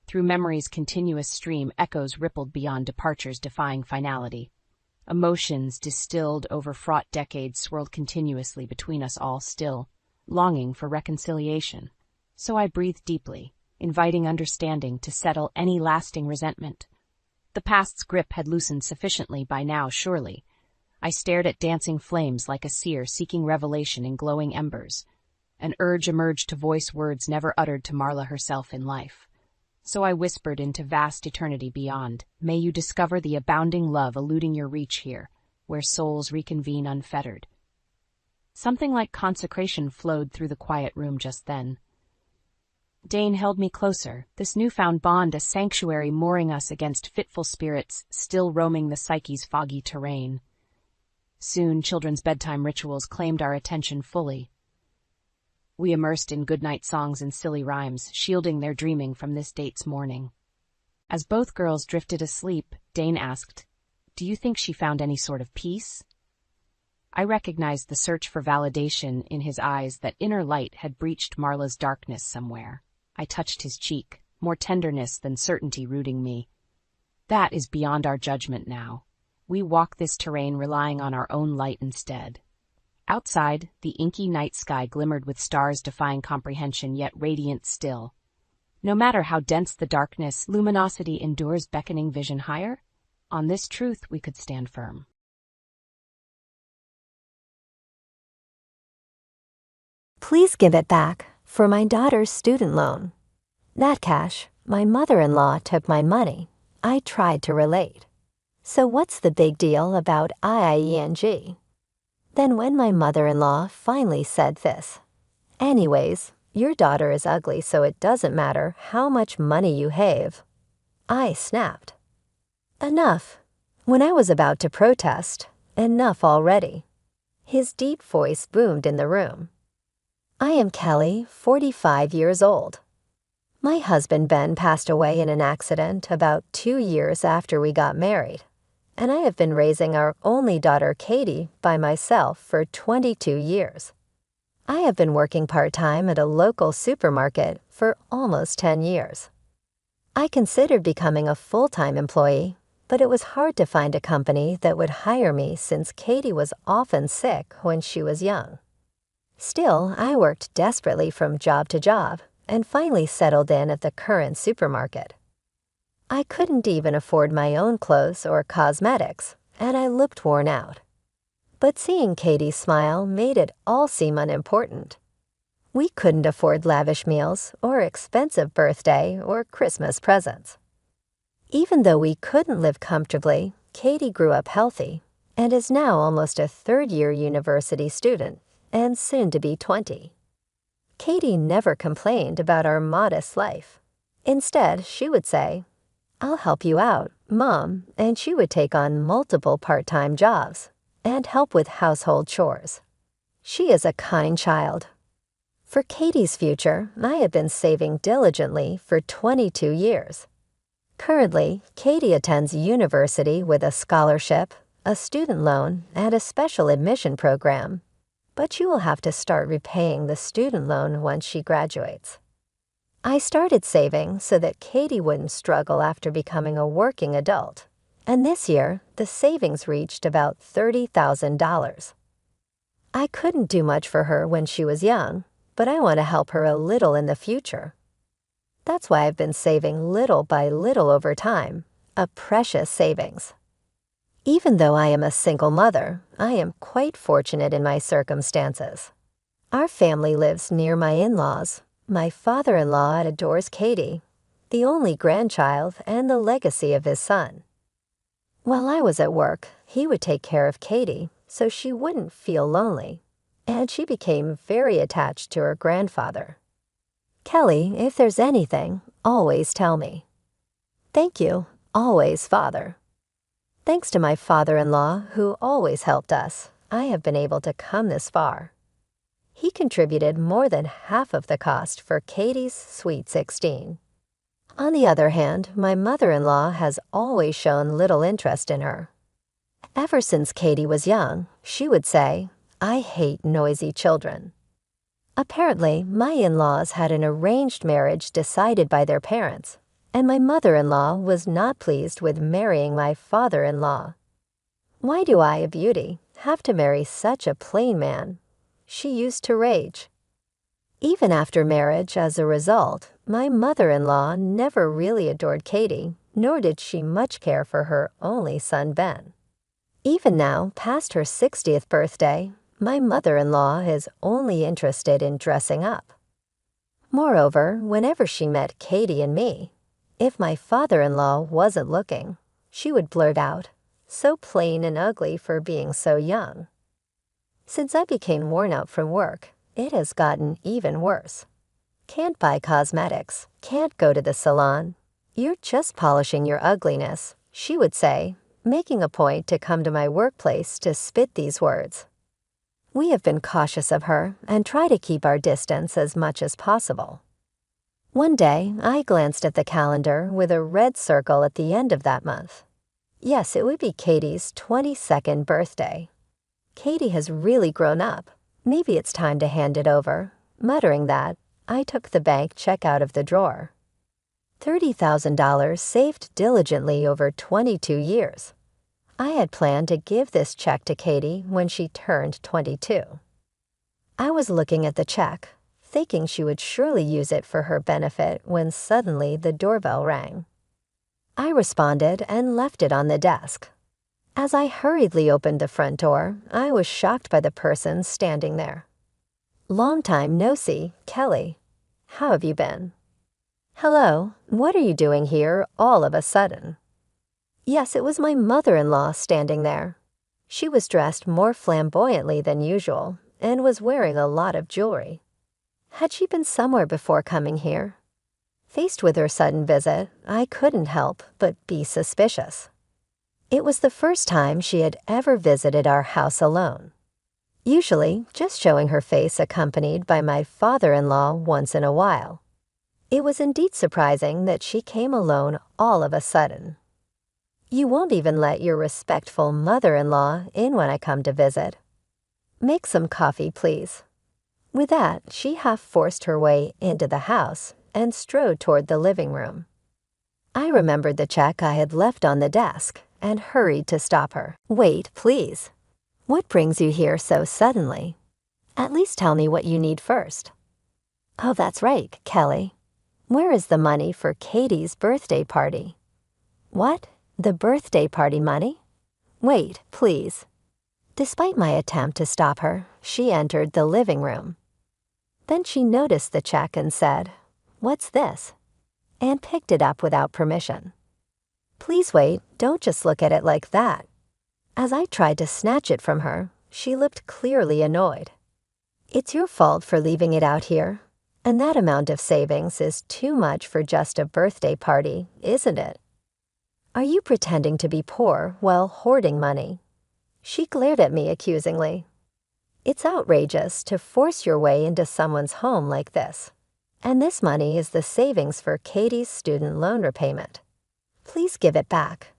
Through memory's continuous stream, echoes rippled beyond departures defying finality. Emotions distilled over fraught decades swirled continuously between us all still, longing for reconciliation. So I breathed deeply, inviting understanding to settle any lasting resentment. The past's grip had loosened sufficiently by now, surely. I stared at dancing flames like a seer seeking revelation in glowing embers. An urge emerged to voice words never uttered to Marla herself in life. So I whispered into vast eternity beyond, "May you discover the abounding love eluding your reach here, where souls reconvene unfettered." Something like consecration flowed through the quiet room just then. Dane held me closer, this newfound bond a sanctuary mooring us against fitful spirits still roaming the psyche's foggy terrain. Soon, children's bedtime rituals claimed our attention fully. We immersed in goodnight songs and silly rhymes, shielding their dreaming from this date's morning. As both girls drifted asleep, Dane asked, "Do you think she found any sort of peace?" I recognized the search for validation in his eyes, that inner light had breached Marla's darkness somewhere. I touched his cheek, more tenderness than certainty rooting me. That is beyond our judgment now. We walk this terrain relying on our own light instead. Outside, the inky night sky glimmered with stars defying comprehension, yet radiant still. No matter how dense the darkness, luminosity endures, beckoning vision higher. On this truth we could stand firm. Please give it back for my daughter's student loan. That cash, my mother-in-law took my money. I tried to relate. So what's the big deal about IIENG? Then when my mother-in-law finally said this, "Anyways, your daughter is ugly, so it doesn't matter how much money you have," I snapped. Enough. When I was about to protest, enough already. His deep voice boomed in the room. I am Kelly, 45 years old. My husband Ben passed away in an accident about 2 years after we got married, and I have been raising our only daughter Katie by myself for 22 years. I have been working part-time at a local supermarket for almost 10 years. I considered becoming a full-time employee, but it was hard to find a company that would hire me since Katie was often sick when she was young. Still, I worked desperately from job to job and finally settled in at the current supermarket. I couldn't even afford my own clothes or cosmetics, and I looked worn out. But seeing Katie smile made it all seem unimportant. We couldn't afford lavish meals or expensive birthday or Christmas presents. Even though we couldn't live comfortably, Katie grew up healthy and is now almost a third-year university student and soon to be 20. Katie never complained about our modest life. Instead, she would say, "I'll help you out, Mom," and she would take on multiple part-time jobs and help with household chores. She is a kind child. For Katie's future, I have been saving diligently for 22 years. Currently, Katie attends university with a scholarship, a student loan, and a special admission program. But she will have to start repaying the student loan once she graduates. I started saving so that Katie wouldn't struggle after becoming a working adult, and this year, the savings reached about $30,000. I couldn't do much for her when she was young, but I want to help her a little in the future. That's why I've been saving little by little over time, a precious savings. Even though I am a single mother, I am quite fortunate in my circumstances. Our family lives near my in-laws. My father-in-law adores Katie, the only grandchild and the legacy of his son. While I was at work, he would take care of Katie so she wouldn't feel lonely, and she became very attached to her grandfather. "Kelly, if there's anything, always tell me." "Thank you, always, Father." Thanks to my father-in-law, who always helped us, I have been able to come this far. He contributed more than half of the cost for Katie's Sweet 16. On the other hand, my mother-in-law has always shown little interest in her. Ever since Katie was young, she would say, "I hate noisy children." Apparently, my in-laws had an arranged marriage decided by their parents, and my mother-in-law was not pleased with marrying my father-in-law. "Why do I, a beauty, have to marry such a plain man?" she used to rage. Even after marriage, as a result, my mother-in-law never really adored Katie, nor did she much care for her only son, Ben. Even now, past her 60th birthday, my mother-in-law is only interested in dressing up. Moreover, whenever she met Katie and me, if my father-in-law wasn't looking, she would blurt out, "So plain and ugly for being so young." Since I became worn out from work, it has gotten even worse. Can't buy cosmetics, can't go to the salon. "You're just polishing your ugliness," she would say, making a point to come to my workplace to spit these words. We have been cautious of her and try to keep our distance as much as possible. One day, I glanced at the calendar with a red circle at the end of that month. Yes, it would be Katie's 22nd birthday. Katie has really grown up. Maybe it's time to hand it over. Muttering that, I took the bank check out of the drawer. $30,000 saved diligently over 22 years. I had planned to give this check to Katie when she turned 22. I was looking at the check, thinking she would surely use it for her benefit when suddenly the doorbell rang. I responded and left it on the desk. As I hurriedly opened the front door, I was shocked by the person standing there. "Long time no see, Kelly. How have you been?" "Hello, what are you doing here all of a sudden?" Yes, it was my mother-in-law standing there. She was dressed more flamboyantly than usual and was wearing a lot of jewelry. Had she been somewhere before coming here? Faced with her sudden visit, I couldn't help but be suspicious. It was the first time she had ever visited our house alone. Usually, just showing her face accompanied by my father-in-law once in a while. It was indeed surprising that she came alone all of a sudden. "You won't even let your respectful mother-in-law in when I come to visit. Make some coffee, please." With that, she half forced her way into the house and strode toward the living room. I remembered the check I had left on the desk and hurried to stop her. "Wait, please. What brings you here so suddenly? At least tell me what you need first." "Oh, that's right, Kelly. Where is the money for Katie's birthday party?" "What? The birthday party money? Wait, please." Despite my attempt to stop her, she entered the living room. Then she noticed the check and said, "What's this?" and picked it up without permission. Please wait, don't just look at it like that. As I tried to snatch it from her, she looked clearly annoyed. It's your fault for leaving it out here. And that amount of savings is too much for just a birthday party, isn't it? Are you pretending to be poor while hoarding money? She glared at me accusingly. It's outrageous to force your way into someone's home like this. And this money is the savings for Katie's student loan repayment. Please give it back.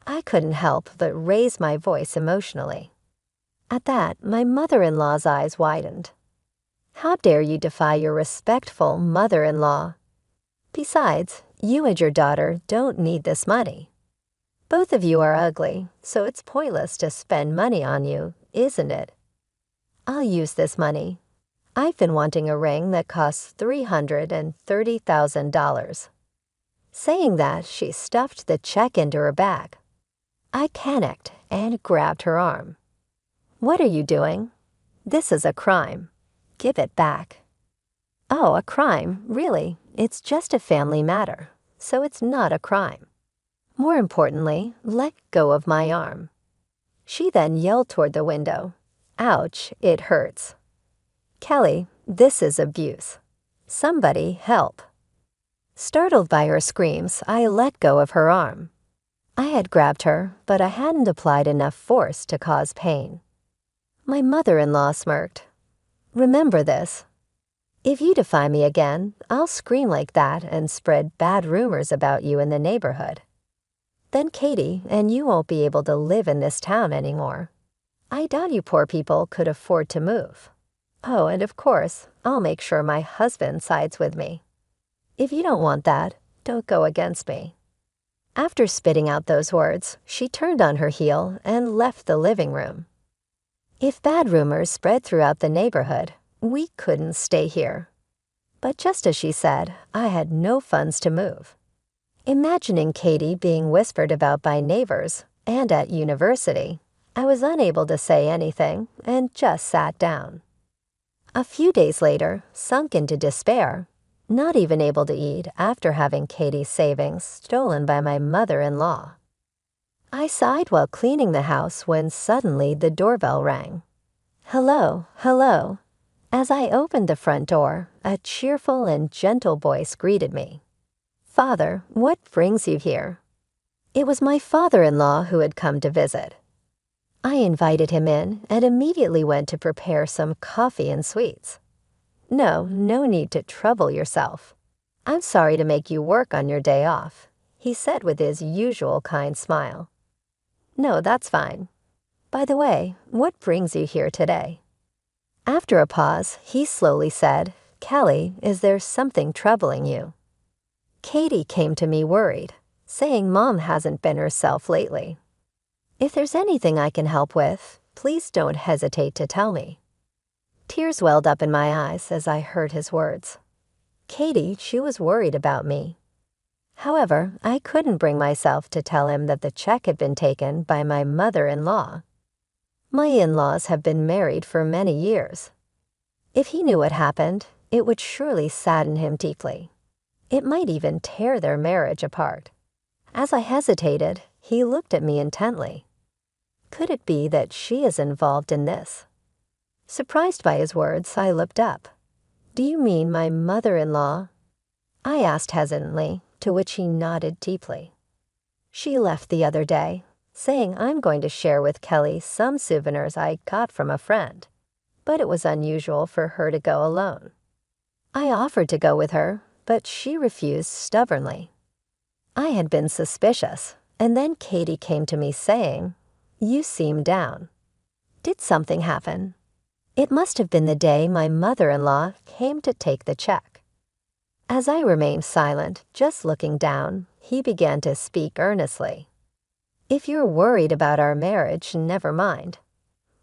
I couldn't help but raise my voice emotionally. At that, my mother-in-law's eyes widened. How dare you defy your respectful mother-in-law? Besides, you and your daughter don't need this money. Both of you are ugly, so it's pointless to spend money on you, isn't it? I'll use this money. I've been wanting a ring that costs $330,000. Saying that, she stuffed the check into her bag. I panicked and grabbed her arm. What are you doing? This is a crime. Give it back. Oh, a crime, really? It's just a family matter, so it's not a crime. More importantly, let go of my arm. She then yelled toward the window. Ouch, it hurts. Kelly, this is abuse. Somebody help. Startled by her screams, I let go of her arm. I had grabbed her, but I hadn't applied enough force to cause pain. My mother-in-law smirked. Remember this. If you defy me again, I'll scream like that and spread bad rumors about you in the neighborhood. Then Katie and you won't be able to live in this town anymore. I doubt you poor people could afford to move. Oh, and of course, I'll make sure my husband sides with me. If you don't want that, don't go against me. After spitting out those words, she turned on her heel and left the living room. If bad rumors spread throughout the neighborhood, we couldn't stay here. But just as she said, I had no funds to move. Imagining Katie being whispered about by neighbors and at university, I was unable to say anything and just sat down. A few days later, sunk into despair, not even able to eat after having Katie's savings stolen by my mother-in-law. I sighed while cleaning the house when suddenly the doorbell rang. Hello, hello. As I opened the front door, a cheerful and gentle voice greeted me. Father, what brings you here? It was my father-in-law who had come to visit. I invited him in and immediately went to prepare some coffee and sweets. No need to trouble yourself. I'm sorry to make you work on your day off, he said with his usual kind smile. No, that's fine. By the way, what brings you here today? After a pause, he slowly said, Kelly, is there something troubling you? Katie came to me worried, saying Mom hasn't been herself lately. If there's anything I can help with, please don't hesitate to tell me. Tears welled up in my eyes as I heard his words. Katie, she was worried about me. However, I couldn't bring myself to tell him that the check had been taken by my mother-in-law. My in-laws have been married for many years. If he knew what happened, it would surely sadden him deeply. It might even tear their marriage apart. As I hesitated, he looked at me intently. Could it be that she is involved in this? Surprised by his words, I looked up. Do you mean my mother-in-law? I asked hesitantly, to which he nodded deeply. She left the other day, saying I'm going to share with Kelly some souvenirs I got from a friend, but it was unusual for her to go alone. I offered to go with her, but she refused stubbornly. I had been suspicious, and then Katie came to me saying, You seem down. Did something happen? It must have been the day my mother-in-law came to take the check. As I remained silent, just looking down, he began to speak earnestly. If you're worried about our marriage, never mind.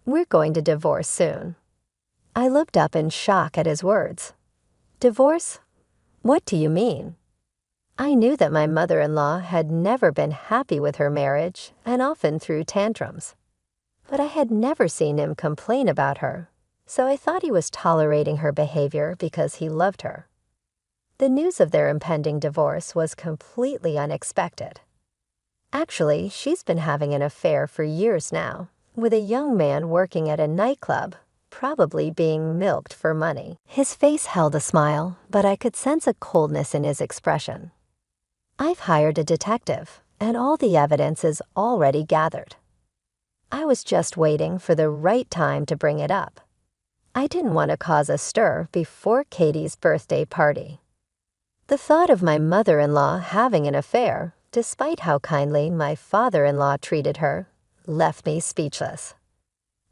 We're going to divorce soon. I looked up in shock at his words. Divorce? What do you mean? I knew that my mother-in-law had never been happy with her marriage and often threw tantrums. But I had never seen him complain about her, so I thought he was tolerating her behavior because he loved her. The news of their impending divorce was completely unexpected. Actually, she's been having an affair for years now, with a young man working at a nightclub, probably being milked for money. His face held a smile, but I could sense a coldness in his expression. I've hired a detective, and all the evidence is already gathered. I was just waiting for the right time to bring it up. I didn't want to cause a stir before Katie's birthday party. The thought of my mother-in-law having an affair, despite how kindly my father-in-law treated her, left me speechless.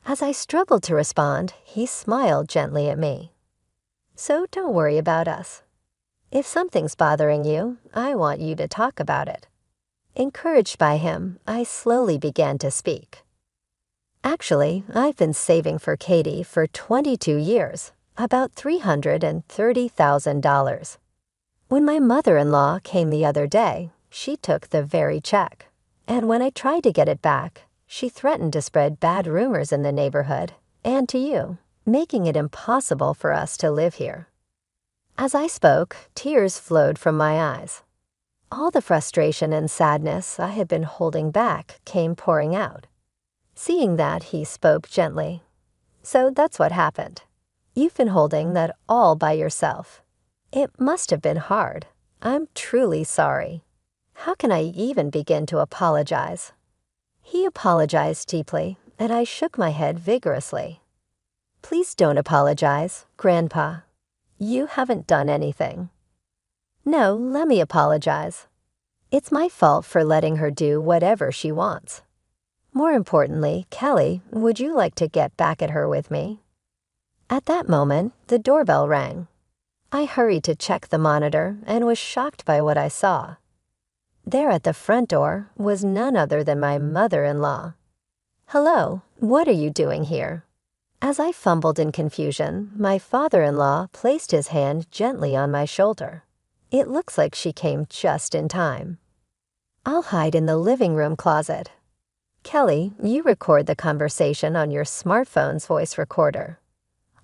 As I struggled to respond, he smiled gently at me. So don't worry about us. If something's bothering you, I want you to talk about it. Encouraged by him, I slowly began to speak. Actually, I've been saving for Katie for 22 years, about $330,000. When my mother-in-law came the other day, she took the very check, and when I tried to get it back, she threatened to spread bad rumors in the neighborhood and to you, making it impossible for us to live here. As I spoke, tears flowed from my eyes. All the frustration and sadness I had been holding back came pouring out. Seeing that, he spoke gently. So that's what happened. You've been holding that all by yourself. It must have been hard. I'm truly sorry. How can I even begin to apologize? He apologized deeply, and I shook my head vigorously. Please don't apologize, Grandpa. You haven't done anything. No, let me apologize. It's my fault for letting her do whatever she wants. More importantly, Kelly, would you like to get back at her with me? At that moment, the doorbell rang. I hurried to check the monitor and was shocked by what I saw. There at the front door was none other than my mother-in-law. Hello, what are you doing here? As I fumbled in confusion, my father-in-law placed his hand gently on my shoulder. It looks like she came just in time. I'll hide in the living room closet. Kelly, you record the conversation on your smartphone's voice recorder.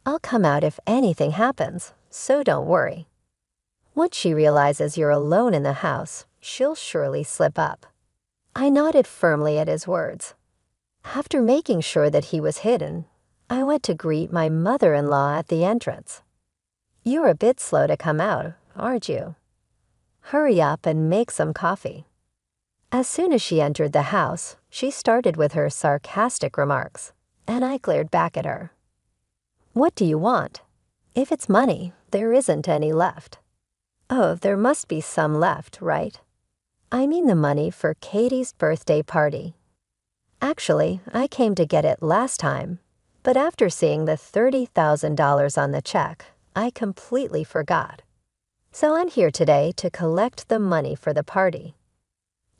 I'll come out if anything happens, so don't worry. Once she realizes you're alone in the house, she'll surely slip up. I nodded firmly at his words. After making sure that he was hidden, I went to greet my mother-in-law at the entrance. You're a bit slow to come out, aren't you? Hurry up and make some coffee. As soon as she entered the house, she started with her sarcastic remarks, and I glared back at her. What do you want? If it's money, there isn't any left. Oh, there must be some left, right? I mean the money for Katie's birthday party. Actually, I came to get it last time, but after seeing the $30,000 on the check, I completely forgot. So I'm here today to collect the money for the party.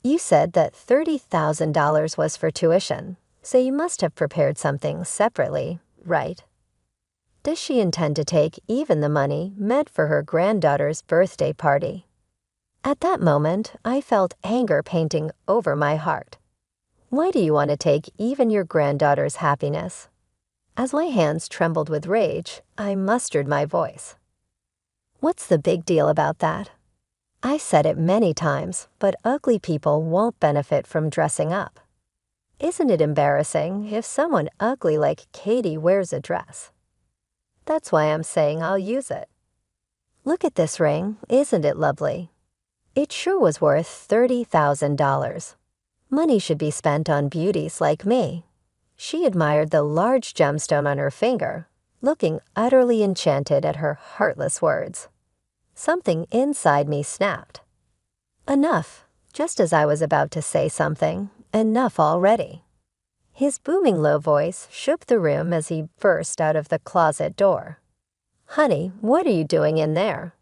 You said that $30,000 was for tuition, so you must have prepared something separately, right? Does she intend to take even the money meant for her granddaughter's birthday party? At that moment, I felt anger painting over my heart. Why do you want to take even your granddaughter's happiness? As my hands trembled with rage, I mustered my voice. What's the big deal about that? I said it many times, but ugly people won't benefit from dressing up. Isn't it embarrassing if someone ugly like Katie wears a dress? That's why I'm saying I'll use it. Look at this ring, isn't it lovely? It sure was worth $30,000. Money should be spent on beauties like me. She admired the large gemstone on her finger, looking utterly enchanted at her heartless words. Something inside me snapped. Enough, just as I was about to say something, enough already. His booming low voice shook the room as he burst out of the closet door. Honey, what are you doing in there?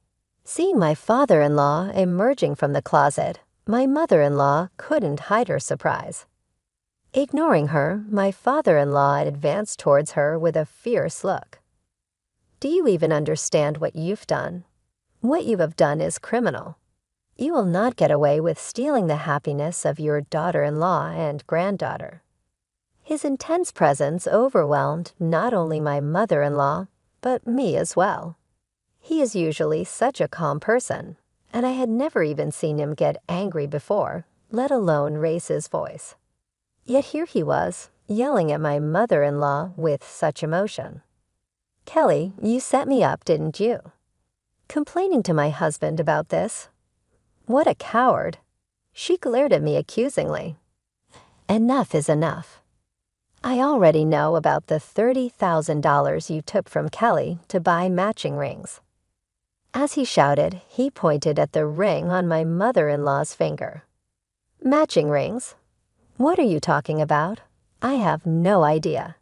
Seeing my father-in-law emerging from the closet, my mother-in-law couldn't hide her surprise. Ignoring her, my father-in-law advanced towards her with a fierce look. Do you even understand what you've done? What you have done is criminal. You will not get away with stealing the happiness of your daughter-in-law and granddaughter. His intense presence overwhelmed not only my mother-in-law, but me as well. He is usually such a calm person, and I had never even seen him get angry before, let alone raise his voice. Yet here he was, yelling at my mother-in-law with such emotion. "Kelly, you set me up, didn't you? Complaining to my husband about this? What a coward." She glared at me accusingly. "Enough is enough. I already know about the $30,000 you took from Kelly to buy matching rings." As he shouted, he pointed at the ring on my mother-in-law's finger. "Matching rings? What are you talking about? I have no idea."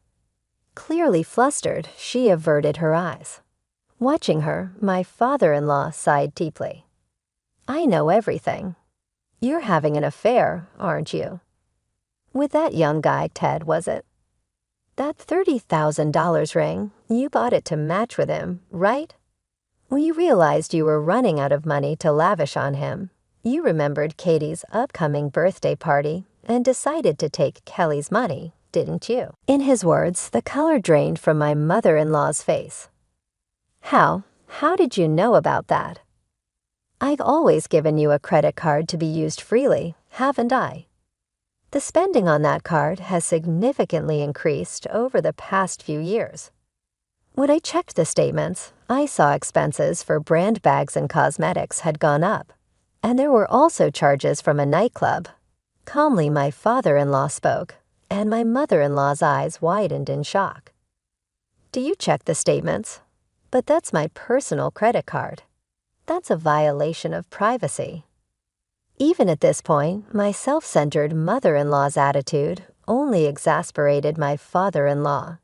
Clearly flustered, she averted her eyes. Watching her, my father-in-law sighed deeply. "I know everything. You're having an affair, aren't you? With that young guy, Ted, was it? That $30,000 ring, you bought it to match with him, right? When you realized you were running out of money to lavish on him, you remembered Katie's upcoming birthday party and decided to take Kelly's money, didn't you?" In his words, the color drained from my mother-in-law's face. How did you know about that? I've always given you a credit card to be used freely, haven't I? The spending on that card has significantly increased over the past few years. When I checked the statements, I saw expenses for brand bags and cosmetics had gone up, and there were also charges from a nightclub. Calmly, my father-in-law spoke, and my mother-in-law's eyes widened in shock. "Do you check the statements? But that's my personal credit card. That's a violation of privacy." Even at this point, my self-centered mother-in-law's attitude only exasperated my father-in-law.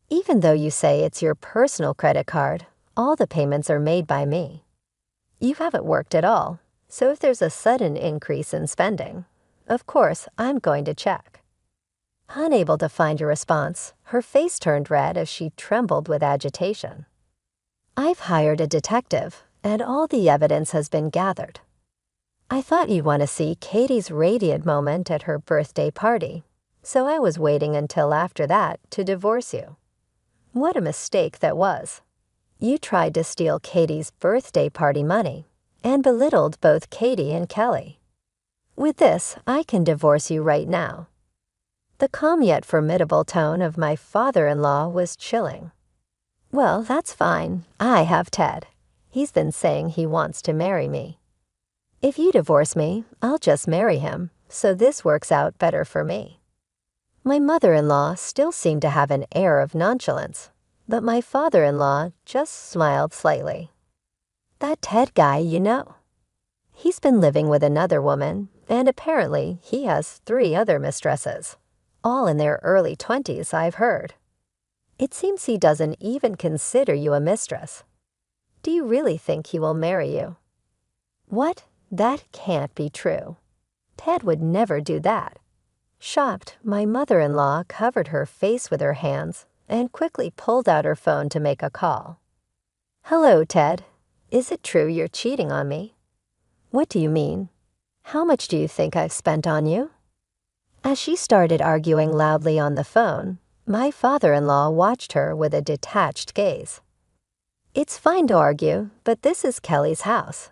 "Even though you say it's your personal credit card, all the payments are made by me. You haven't worked at all, so if there's a sudden increase in spending, of course I'm going to check." Unable to find a response, her face turned red as she trembled with agitation. "I've hired a detective, and all the evidence has been gathered. I thought you'd want to see Katie's radiant moment at her birthday party, so I was waiting until after that to divorce you. What a mistake that was. You tried to steal Katie's birthday party money and belittled both Katie and Kelly. With this, I can divorce you right now." The calm yet formidable tone of my father-in-law was chilling. "Well, that's fine. I have Ted. He's been saying he wants to marry me. If you divorce me, I'll just marry him, so this works out better for me." My mother-in-law still seemed to have an air of nonchalance, but my father-in-law just smiled slightly. "That Ted guy, you know. He's been living with another woman, and apparently he has 3 other mistresses, all in their early 20s, I've heard. It seems he doesn't even consider you a mistress. Do you really think he will marry you?" "What? That can't be true. Ted would never do that." Shocked, my mother-in-law covered her face with her hands and quickly pulled out her phone to make a call. "Hello, Ted. Is it true you're cheating on me? What do you mean? How much do you think I've spent on you?" As she started arguing loudly on the phone, my father-in-law watched her with a detached gaze. "It's fine to argue, but this is Kelly's house.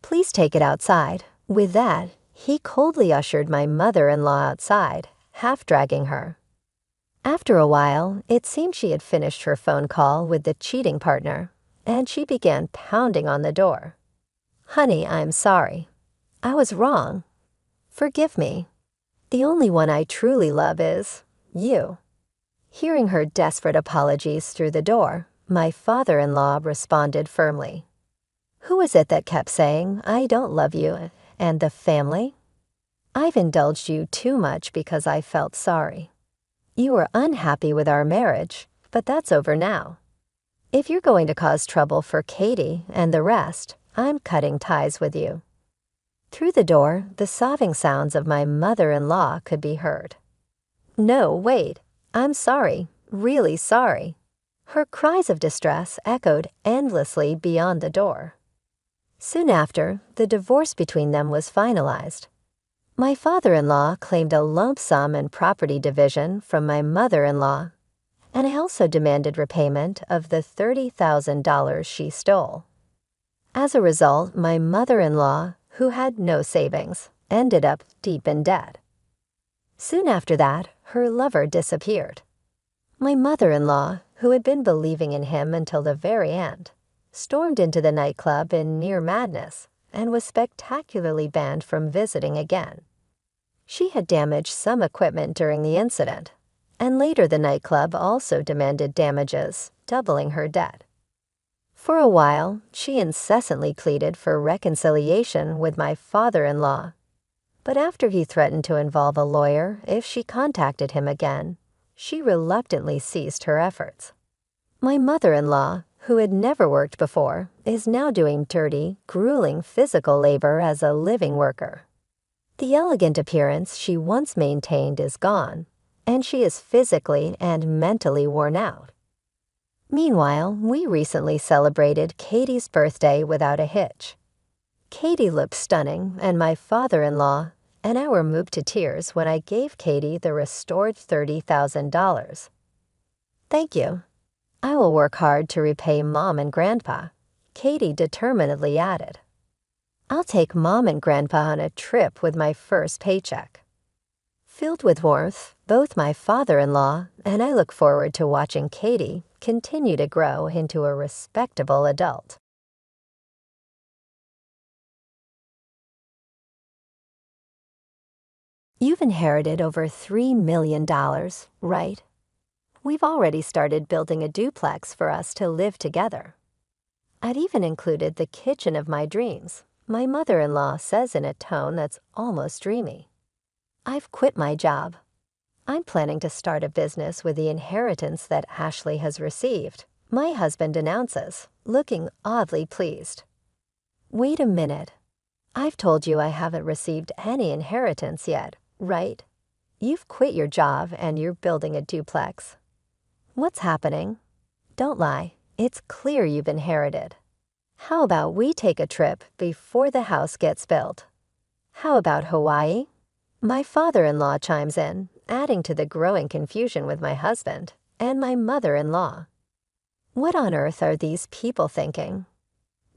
Please take it outside." With that, he coldly ushered my mother-in-law outside, half-dragging her. After a while, it seemed she had finished her phone call with the cheating partner, and she began pounding on the door. "Honey, I'm sorry. I was wrong. Forgive me. The only one I truly love is you." Hearing her desperate apologies through the door, my father-in-law responded firmly. "Who is it that kept saying, 'I don't love you,' and the family? I've indulged you too much because I felt sorry. You were unhappy with our marriage, but that's over now. If you're going to cause trouble for Katie and the rest, I'm cutting ties with you." Through the door, the sobbing sounds of my mother-in-law could be heard. "No, wait. I'm sorry, really sorry." Her cries of distress echoed endlessly beyond the door. Soon after, the divorce between them was finalized. My father-in-law claimed a lump sum in property division from my mother-in-law, and I also demanded repayment of the $30,000 she stole. As a result, my mother-in-law, who had no savings, ended up deep in debt. Soon after that, her lover disappeared. My mother-in-law, who had been believing in him until the very end, stormed into the nightclub in near madness and was spectacularly banned from visiting again. She had damaged some equipment during the incident, and later the nightclub also demanded damages, doubling her debt. For a while, she incessantly pleaded for reconciliation with my father-in-law, but after he threatened to involve a lawyer if she contacted him again, she reluctantly ceased her efforts. My mother-in-law, who had never worked before, is now doing dirty, grueling physical labor as a living worker. The elegant appearance she once maintained is gone, and she is physically and mentally worn out. Meanwhile, we recently celebrated Katie's birthday without a hitch. Katie looked stunning, and my father-in-law and I were moved to tears when I gave Katie the restored $30,000. Thank you. I will work hard to repay Mom and Grandpa, Katie determinedly added. I'll take Mom and Grandpa on a trip with my first paycheck. Filled with warmth, both my father-in-law and I look forward to watching Katie continue to grow into a respectable adult. You've inherited over $3 million, right? We've already started building a duplex for us to live together. I'd even included the kitchen of my dreams, my mother-in-law says in a tone that's almost dreamy. I've quit my job. I'm planning to start a business with the inheritance that Ashley has received, my husband announces, looking oddly pleased. Wait a minute. I've told you I haven't received any inheritance yet, right? You've quit your job and you're building a duplex. What's happening? Don't lie. It's clear you've inherited. How about we take a trip before the house gets built? How about Hawaii? My father-in-law chimes in, adding to the growing confusion with my husband and my mother-in-law. What on earth are these people thinking?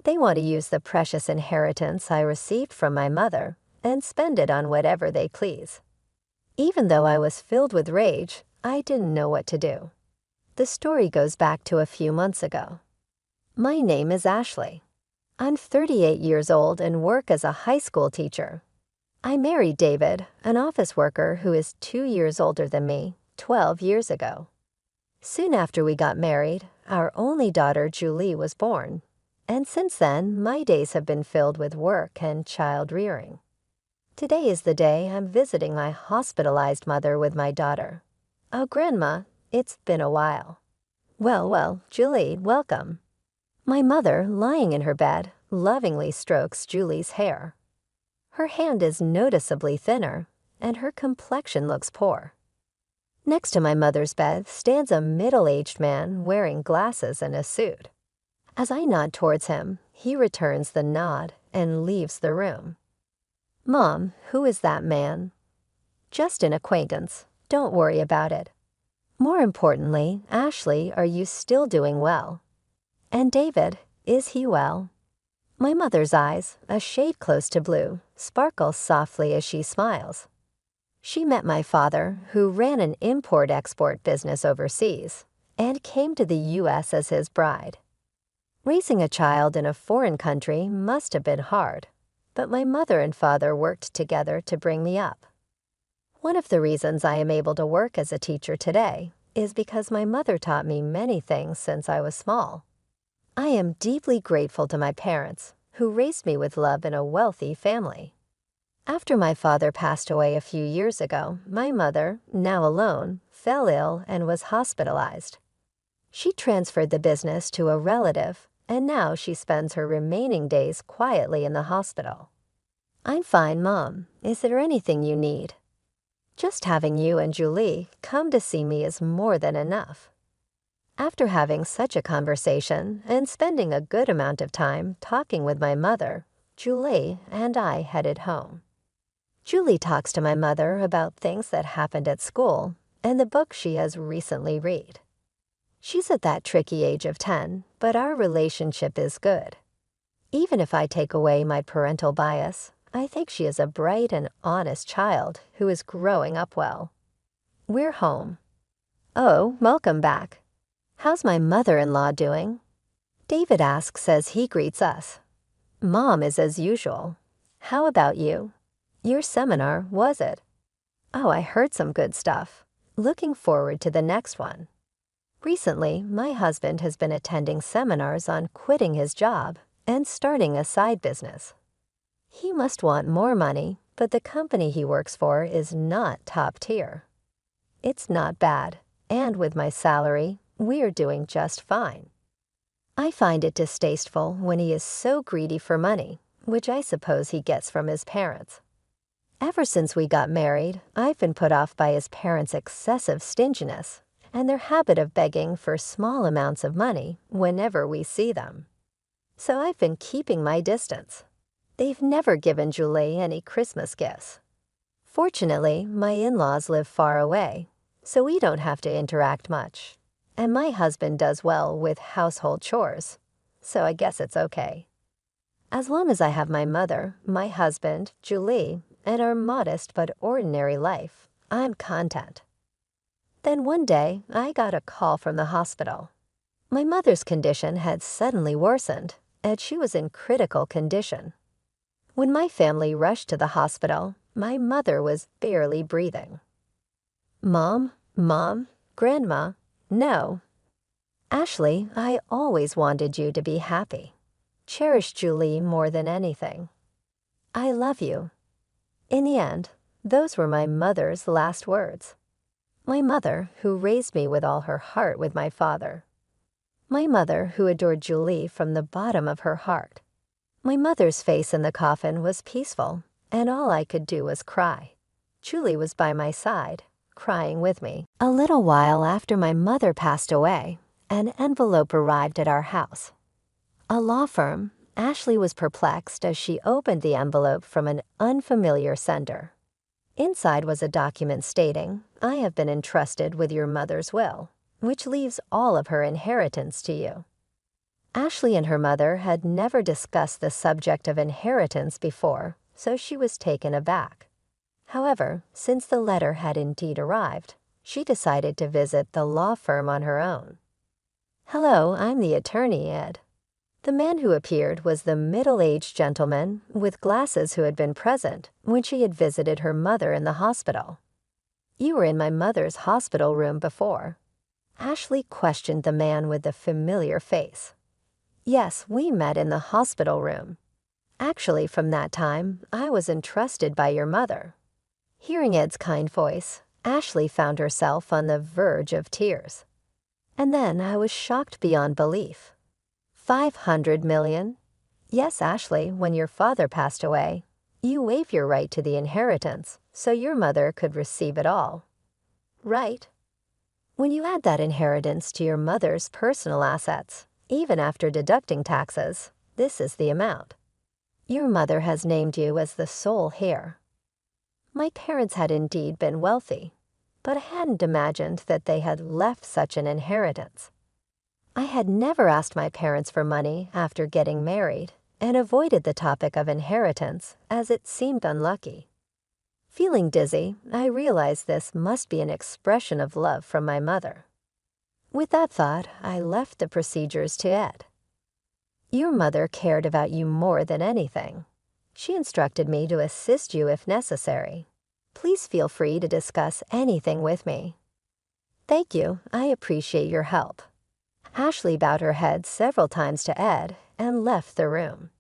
They want to use the precious inheritance I received from my mother and spend it on whatever they please. Even though I was filled with rage, I didn't know what to do. The story goes back to a few months ago. My name is Ashley. I'm 38 years old and work as a high school teacher. I married David, an office worker who is 2 years older than me, 12 years ago. Soon after we got married, our only daughter Julie was born, and since then, my days have been filled with work and child rearing. Today is the day I'm visiting my hospitalized mother with my daughter. Oh, Grandma, it's been a while. Well, Julie, welcome. My mother, lying in her bed, lovingly strokes Julie's hair. Her hand is noticeably thinner, and her complexion looks poor. Next to my mother's bed stands a middle-aged man wearing glasses and a suit. As I nod towards him, he returns the nod and leaves the room. Mom, who is that man? Just an acquaintance. Don't worry about it. More importantly, Ashley, are you still doing well? And David, is he well? My mother's eyes, a shade close to blue, sparkle softly as she smiles. She met my father, who ran an import-export business overseas, and came to the U.S. as his bride. Raising a child in a foreign country must have been hard, but my mother and father worked together to bring me up. One of the reasons I am able to work as a teacher today is because my mother taught me many things since I was small. I am deeply grateful to my parents, who raised me with love in a wealthy family. After my father passed away a few years ago, my mother, now alone, fell ill and was hospitalized. She transferred the business to a relative, and now she spends her remaining days quietly in the hospital. I'm fine, Mom. Is there anything you need? Just having you and Julie come to see me is more than enough. After having such a conversation and spending a good amount of time talking with my mother, Julie and I headed home. Julie talks to my mother about things that happened at school and the book she has recently read. She's at that tricky age of 10, but our relationship is good. Even if I take away my parental bias, I think she is a bright and honest child who is growing up well. We're home. Oh, welcome back. How's my mother-in-law doing? David asks as he greets us. Mom is as usual. How about you? Your seminar, was it? Oh, I heard some good stuff. Looking forward to the next one. Recently, my husband has been attending seminars on quitting his job and starting a side business. He must want more money, but the company he works for is not top tier. It's not bad, and with my salary, we're doing just fine. I find it distasteful when he is so greedy for money, which I suppose he gets from his parents. Ever since we got married, I've been put off by his parents' excessive stinginess and their habit of begging for small amounts of money whenever we see them. So I've been keeping my distance. They've never given Julie any Christmas gifts. Fortunately, my in-laws live far away, so we don't have to interact much. And my husband does well with household chores, so I guess it's okay. As long as I have my mother, my husband, Julie, and our modest but ordinary life, I'm content. Then one day, I got a call from the hospital. My mother's condition had suddenly worsened, and she was in critical condition. When my family rushed to the hospital, my mother was barely breathing. Mom, Grandma, no. Ashley, I always wanted you to be happy. Cherish Julie more than anything. I love you. In the end, those were my mother's last words. My mother, who raised me with all her heart with my father. My mother, who adored Julie from the bottom of her heart. My mother's face in the coffin was peaceful, and all I could do was cry. Julie was by my side, crying with me. A little while after my mother passed away, an envelope arrived at our house. A law firm. Ashley was perplexed as she opened the envelope from an unfamiliar sender. Inside was a document stating, I have been entrusted with your mother's will, which leaves all of her inheritance to you. Ashley and her mother had never discussed the subject of inheritance before, so she was taken aback. However, since the letter had indeed arrived, she decided to visit the law firm on her own. Hello, I'm the attorney, Ed. The man who appeared was the middle-aged gentleman with glasses who had been present when she had visited her mother in the hospital. You were in my mother's hospital room before. Ashley questioned the man with the familiar face. Yes, we met in the hospital room. Actually, from that time, I was entrusted by your mother. Hearing Ed's kind voice, Ashley found herself on the verge of tears. And then I was shocked beyond belief. 500 million? Yes, Ashley, when your father passed away, you waived your right to the inheritance, so your mother could receive it all. Right. When you add that inheritance to your mother's personal assets, even after deducting taxes, this is the amount. Your mother has named you as the sole heir. My parents had indeed been wealthy, but I hadn't imagined that they had left such an inheritance. I had never asked my parents for money after getting married and avoided the topic of inheritance as it seemed unlucky. Feeling dizzy, I realized this must be an expression of love from my mother. With that thought, I left the procedures to Ed. Your mother cared about you more than anything. She instructed me to assist you if necessary. Please feel free to discuss anything with me. Thank you. I appreciate your help. Ashley bowed her head several times to Ed and left the room.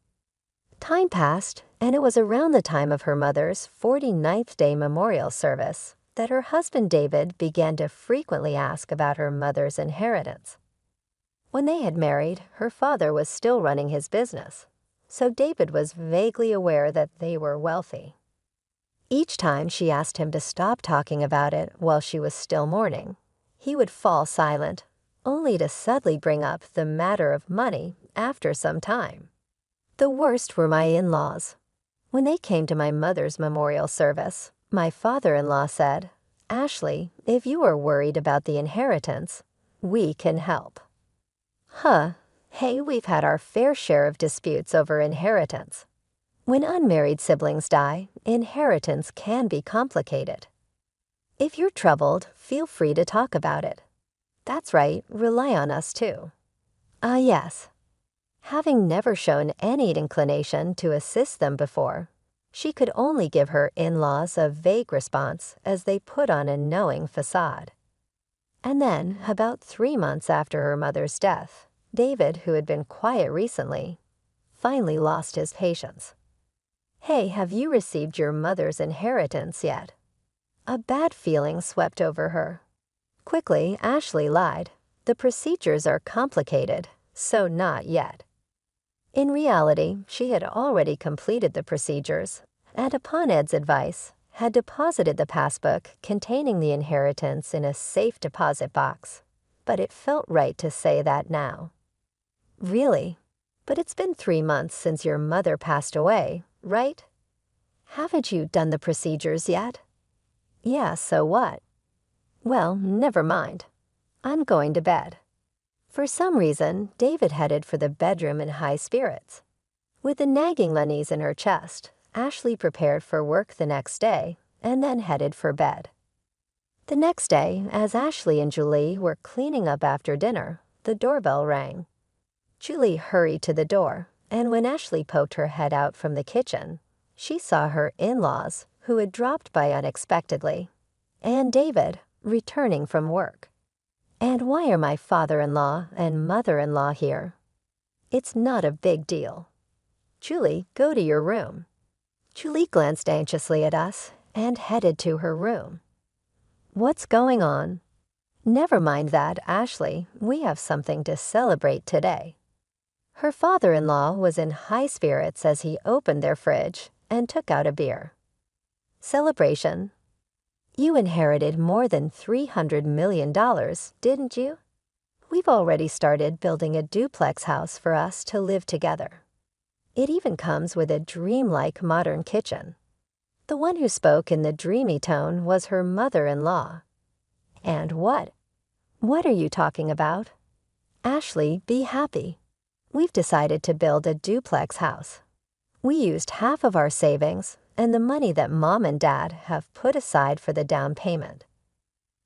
Time passed, and it was around the time of her mother's 49th day memorial service that her husband David began to frequently ask about her mother's inheritance. When they had married, her father was still running his business, so David was vaguely aware that they were wealthy. Each time she asked him to stop talking about it while she was still mourning, he would fall silent, only to suddenly bring up the matter of money after some time. The worst were my in-laws. When they came to my mother's memorial service, my father-in-law said, Ashley, if you are worried about the inheritance, we can help. Hey, we've had our fair share of disputes over inheritance. When unmarried siblings die, inheritance can be complicated. If you're troubled, feel free to talk about it. That's right, rely on us too. Yes. Having never shown any inclination to assist them before, she could only give her in-laws a vague response as they put on a knowing facade. And then, about 3 months after her mother's death, David, who had been quiet recently, finally lost his patience. "Hey, have you received your mother's inheritance yet?" A bad feeling swept over her. Quickly, Ashley lied. "The procedures are complicated, so not yet." In reality, she had already completed the procedures, and upon Ed's advice, had deposited the passbook containing the inheritance in a safe deposit box. But it felt right to say that now. "Really? But it's been 3 months since your mother passed away, right? Haven't you done the procedures yet?" "Yeah, so what?" "Well, never mind. I'm going to bed." For some reason, David headed for the bedroom in high spirits. With the nagging unease in her chest, Ashley prepared for work the next day and then headed for bed. The next day, as Ashley and Julie were cleaning up after dinner, the doorbell rang. Julie hurried to the door, and when Ashley poked her head out from the kitchen, she saw her in-laws, who had dropped by unexpectedly, and David, returning from work. "And why are my father-in-law and mother-in-law here?" "It's not a big deal." "Julie, go to your room." Julie glanced anxiously at us and headed to her room. "What's going on?" "Never mind that, Ashley. We have something to celebrate today." Her father-in-law was in high spirits as he opened their fridge and took out a beer. "Celebration? You inherited more than $300 million, didn't you? We've already started building a duplex house for us to live together. It even comes with a dreamlike modern kitchen." The one who spoke in the dreamy tone was her mother-in-law. "And what? What are you talking about?" "Ashley, be happy. We've decided to build a duplex house. We used half of our savings and the money that Mom and Dad have put aside for the down payment.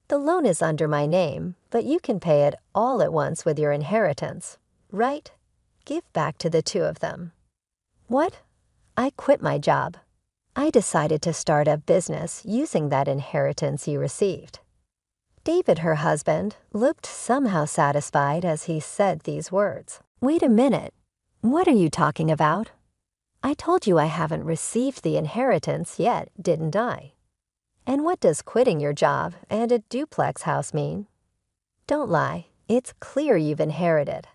The loan is under my name, but you can pay it all at once with your inheritance, right? Give back to the two of them." "What? I quit my job. I decided to start a business using that inheritance you received." David, her husband, looked somehow satisfied as he said these words. "Wait a minute. What are you talking about? I told you I haven't received the inheritance yet, didn't I? And what does quitting your job and a duplex house mean? Don't lie, it's clear you've inherited.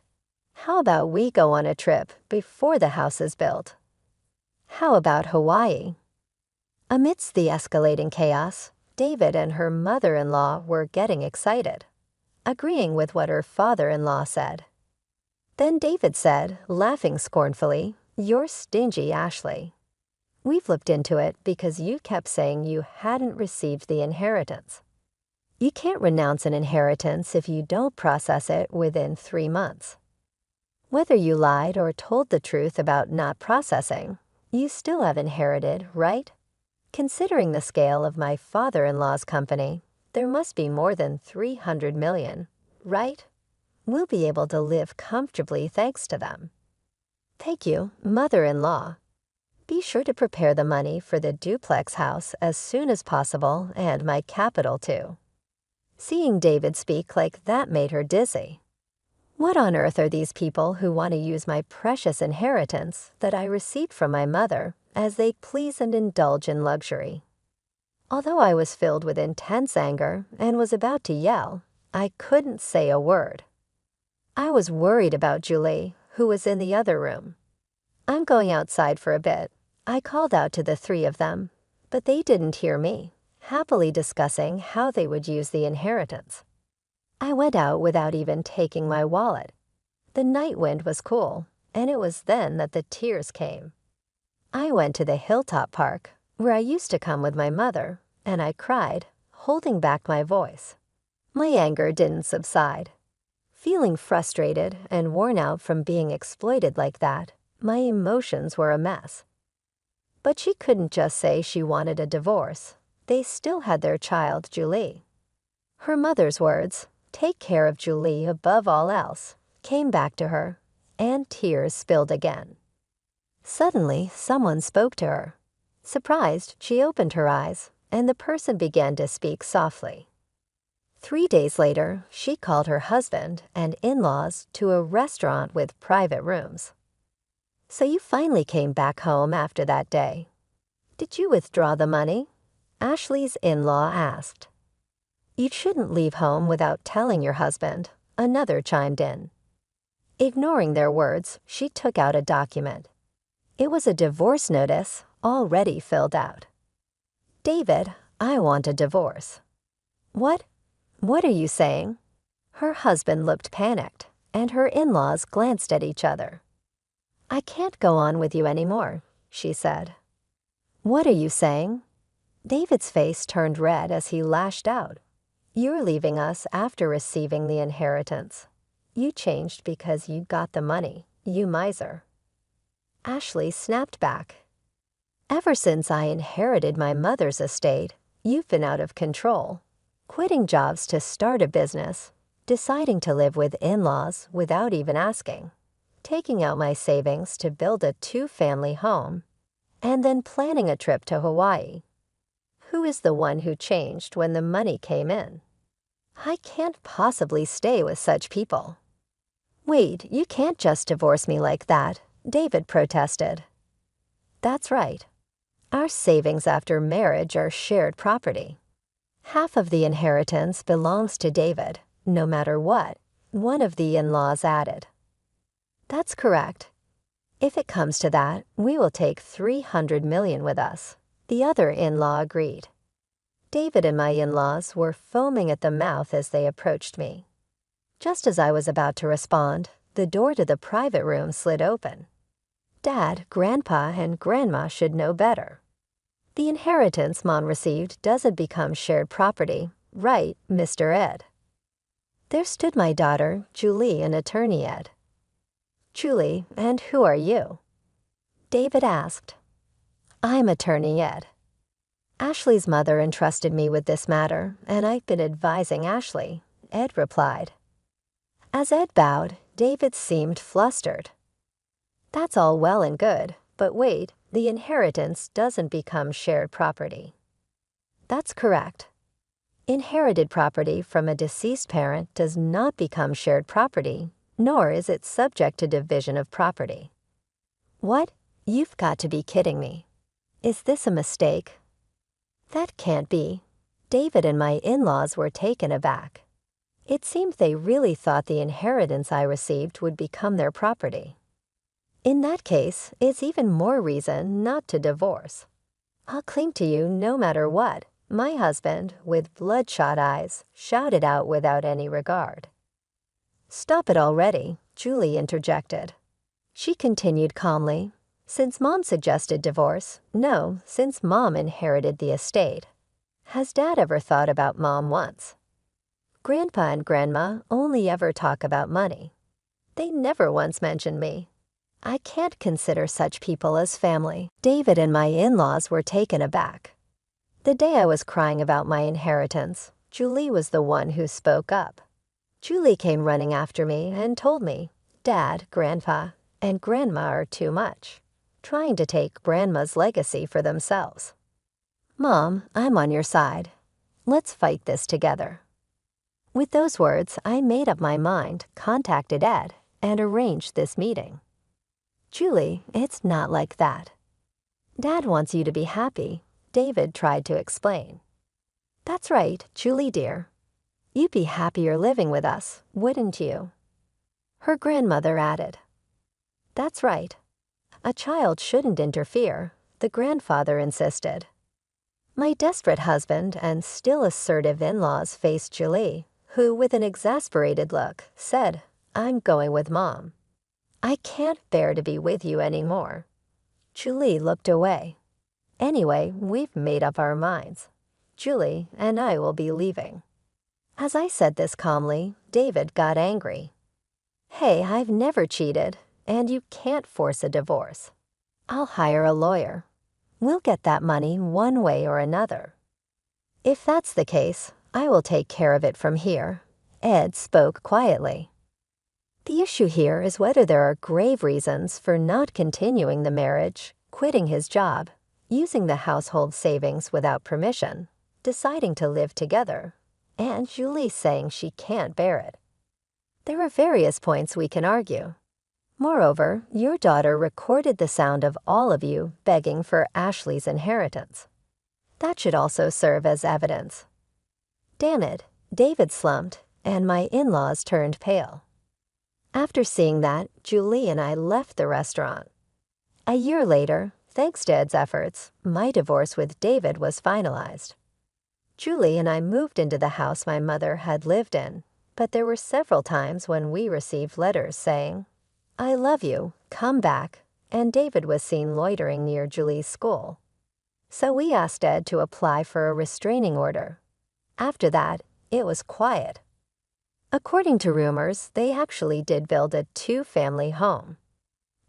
How about we go on a trip before the house is built? How about Hawaii?" Amidst the escalating chaos, David and her mother-in-law were getting excited, agreeing with what her father-in-law said. Then David said, laughing scornfully, "You're stingy, Ashley. We've looked into it because you kept saying you hadn't received the inheritance. You can't renounce an inheritance if you don't process it within 3 months. Whether you lied or told the truth about not processing, you still have inherited, right? Considering the scale of my father-in-law's company, there must be more than 300 million, right? We'll be able to live comfortably thanks to them. Thank you, mother-in-law. Be sure to prepare the money for the duplex house as soon as possible and my capital too." Seeing David speak like that made her dizzy. What on earth are these people who want to use my precious inheritance that I received from my mother as they please and indulge in luxury? Although I was filled with intense anger and was about to yell, I couldn't say a word. I was worried about Julie, who was in the other room. "I'm going outside for a bit," I called out to the 3 of them, but they didn't hear me, happily discussing how they would use the inheritance. I went out without even taking my wallet. The night wind was cool, and it was then that the tears came. I went to the Hilltop Park, where I used to come with my mother, and I cried, holding back my voice. My anger didn't subside. Feeling frustrated and worn out from being exploited like that, my emotions were a mess. But she couldn't just say she wanted a divorce. They still had their child, Julie. Her mother's words, "Take care of Julie above all else," came back to her, and tears spilled again. Suddenly, someone spoke to her. Surprised, she opened her eyes, and the person began to speak softly. 3 days later, she called her husband and in-laws to a restaurant with private rooms. "So you finally came back home after that day. Did you withdraw the money?" Ashley's in-law asked. "You shouldn't leave home without telling your husband," another chimed in. Ignoring their words, she took out a document. It was a divorce notice already filled out. "David, I want a divorce." "What? What are you saying?" Her husband looked panicked, and her in-laws glanced at each other. "I can't go on with you anymore," she said. "What are you saying?" David's face turned red as he lashed out. "You're leaving us after receiving the inheritance. You changed because you got the money, you miser." Ashley snapped back. "Ever since I inherited my mother's estate, you've been out of control. Quitting jobs to start a business, deciding to live with in-laws without even asking, taking out my savings to build a 2-family home, and then planning a trip to Hawaii. Who is the one who changed when the money came in? I can't possibly stay with such people." "Wait, you can't just divorce me like that," David protested. "That's right. Our savings after marriage are shared property. Half of the inheritance belongs to David, no matter what," one of the in-laws added. "That's correct. If it comes to that, we will take $300 million with us," the other in-law agreed. David and my in-laws were foaming at the mouth as they approached me. Just as I was about to respond, the door to the private room slid open. Dad, Grandpa, and Grandma should know better. "The inheritance Mom received doesn't become shared property, right, Mr. Ed?" There stood my daughter, Julie, and attorney Ed. "Julie, and who are you?" David asked. "I'm attorney Ed. Ashley's mother entrusted me with this matter, and I've been advising Ashley," Ed replied. As Ed bowed, David seemed flustered. "That's all well and good, but wait, the inheritance doesn't become shared property." "That's correct. Inherited property from a deceased parent does not become shared property, nor is it subject to division of property." "What? You've got to be kidding me. Is this a mistake?" "That can't be." David and my in-laws were taken aback. It seemed they really thought the inheritance I received would become their property. "In that case, it's even more reason not to divorce. I'll cling to you no matter what," my husband, with bloodshot eyes, shouted out without any regard. "Stop it already," Julie interjected. She continued calmly, "Since Mom suggested divorce, no, since Mom inherited the estate. Has Dad ever thought about Mom once? Grandpa and Grandma only ever talk about money. They never once mentioned me. I can't consider such people as family." David and my in-laws were taken aback. The day I was crying about my inheritance, Julie was the one who spoke up. Julie came running after me and told me, "Dad, Grandpa, and Grandma are too much, trying to take Grandma's legacy for themselves. Mom, I'm on your side. Let's fight this together." With those words, I made up my mind, contacted Ed, and arranged this meeting. "Julie, it's not like that. Dad wants you to be happy," David tried to explain. "That's right, Julie dear. You'd be happier living with us, wouldn't you?" Her grandmother added. "That's right. A child shouldn't interfere," the grandfather insisted. My desperate husband and still assertive in-laws faced Julie, who, with an exasperated look, said, "I'm going with Mom. I can't bear to be with you anymore." Julie looked away. "Anyway, we've made up our minds. Julie and I will be leaving." As I said this calmly, David got angry. "Hey, I've never cheated, and you can't force a divorce. I'll hire a lawyer. We'll get that money one way or another. If that's the case, I will take care of it from here, Ed spoke quietly. The issue here is whether there are grave reasons for not continuing the marriage, quitting his job, using the household savings without permission, deciding to live together, and Julie saying she can't bear it. There are various points we can argue. Moreover, your daughter recorded the sound of all of you begging for Ashley's inheritance. That should also serve as evidence. Damn it, David slumped, and my in-laws turned pale. After seeing that, Julie and I left the restaurant. A year later, thanks to Ed's efforts, my divorce with David was finalized. Julie and I moved into the house my mother had lived in, but there were several times when we received letters saying, "I love you, come back," and David was seen loitering near Julie's school. So we asked Ed to apply for a restraining order. After that, it was quiet. According to rumors, they actually did build a two-family home.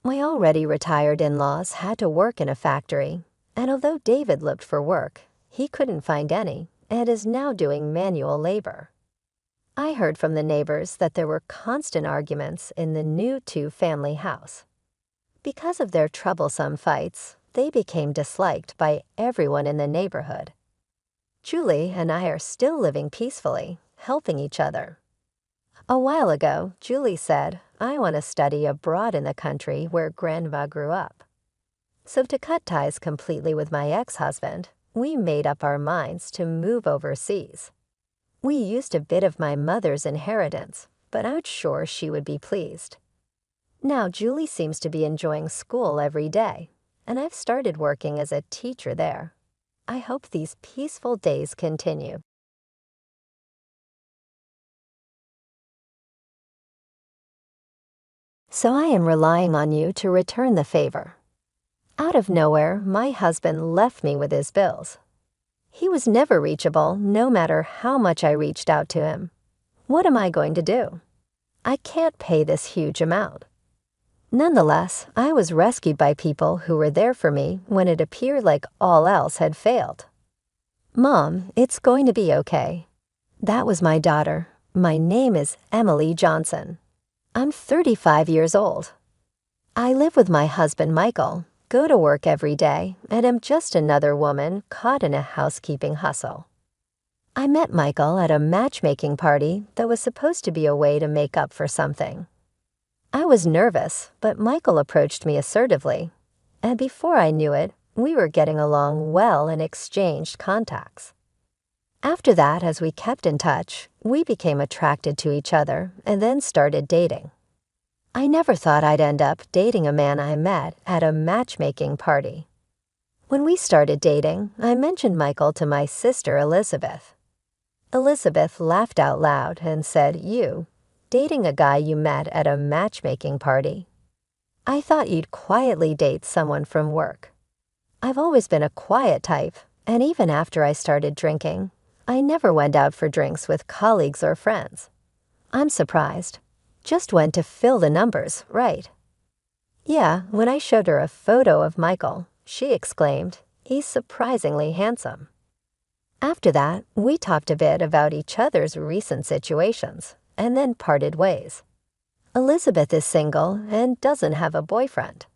My already retired in-laws had to work in a factory, and although David looked for work, he couldn't find any and is now doing manual labor. I heard from the neighbors that there were constant arguments in the new two-family house. Because of their troublesome fights, they became disliked by everyone in the neighborhood. Julie and I are still living peacefully, helping each other. A while ago, Julie said, "I want to study abroad in the country where Grandma grew up." So to cut ties completely with my ex-husband, we made up our minds to move overseas. We used a bit of my mother's inheritance, but I'm sure she would be pleased. Now Julie seems to be enjoying school every day, and I've started working as a teacher there. I hope these peaceful days continue. So I am relying on you to return the favor. Out of nowhere, my husband left me with his bills. He was never reachable, no matter how much I reached out to him. What am I going to do? I can't pay this huge amount. Nonetheless, I was rescued by people who were there for me when it appeared like all else had failed. "Mom, it's going to be okay." That was my daughter. My name is Emily Johnson. I'm 35 years old. I live with my husband, Michael, go to work every day, and am just another woman caught in a housekeeping hustle. I met Michael at a matchmaking party that was supposed to be a way to make up for something. I was nervous, but Michael approached me assertively, and before I knew it, we were getting along well and exchanged contacts. After that, as we kept in touch, we became attracted to each other and then started dating. I never thought I'd end up dating a man I met at a matchmaking party. When we started dating, I mentioned Michael to my sister Elizabeth. Elizabeth laughed out loud and said, "You, dating a guy you met at a matchmaking party? I thought you'd quietly date someone from work." I've always been a quiet type, and even after I started drinking, I never went out for drinks with colleagues or friends. I'm surprised. Just went to fill the numbers, right? Yeah, when I showed her a photo of Michael, she exclaimed, "He's surprisingly handsome." After that, we talked a bit about each other's recent situations, and then parted ways. Elizabeth is single and doesn't have a boyfriend.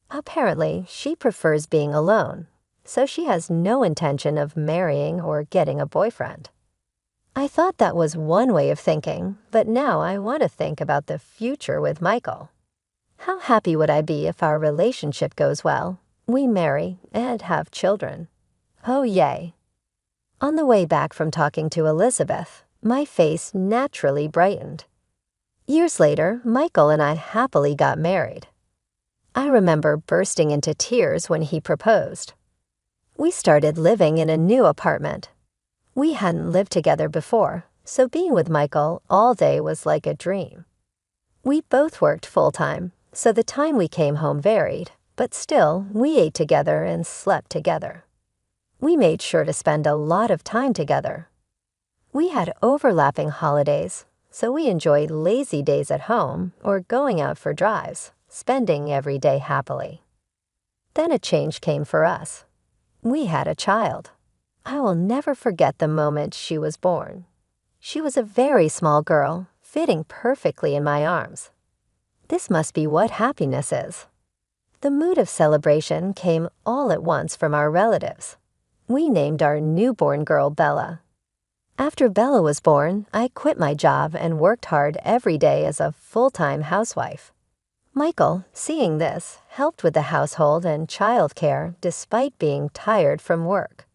Apparently, she prefers being alone, so she has no intention of marrying or getting a boyfriend. I thought that was one way of thinking, but now I want to think about the future with Michael. How happy would I be if our relationship goes well, we marry, and have children? Oh, yay. On the way back from talking to Elizabeth, my face naturally brightened. Years later, Michael and I happily got married. I remember bursting into tears when he proposed. We started living in a new apartment. We hadn't lived together before, so being with Michael all day was like a dream. We both worked full-time, so the time we came home varied, but still, we ate together and slept together. We made sure to spend a lot of time together. We had overlapping holidays, so we enjoyed lazy days at home or going out for drives, spending every day happily. Then a change came for us. We had a child. I will never forget the moment she was born. She was a very small girl, fitting perfectly in my arms. This must be what happiness is. The mood of celebration came all at once from our relatives. We named our newborn girl Bella. After Bella was born, I quit my job and worked hard every day as a full-time housewife. Michael, seeing this, helped with the household and child care despite being tired from work.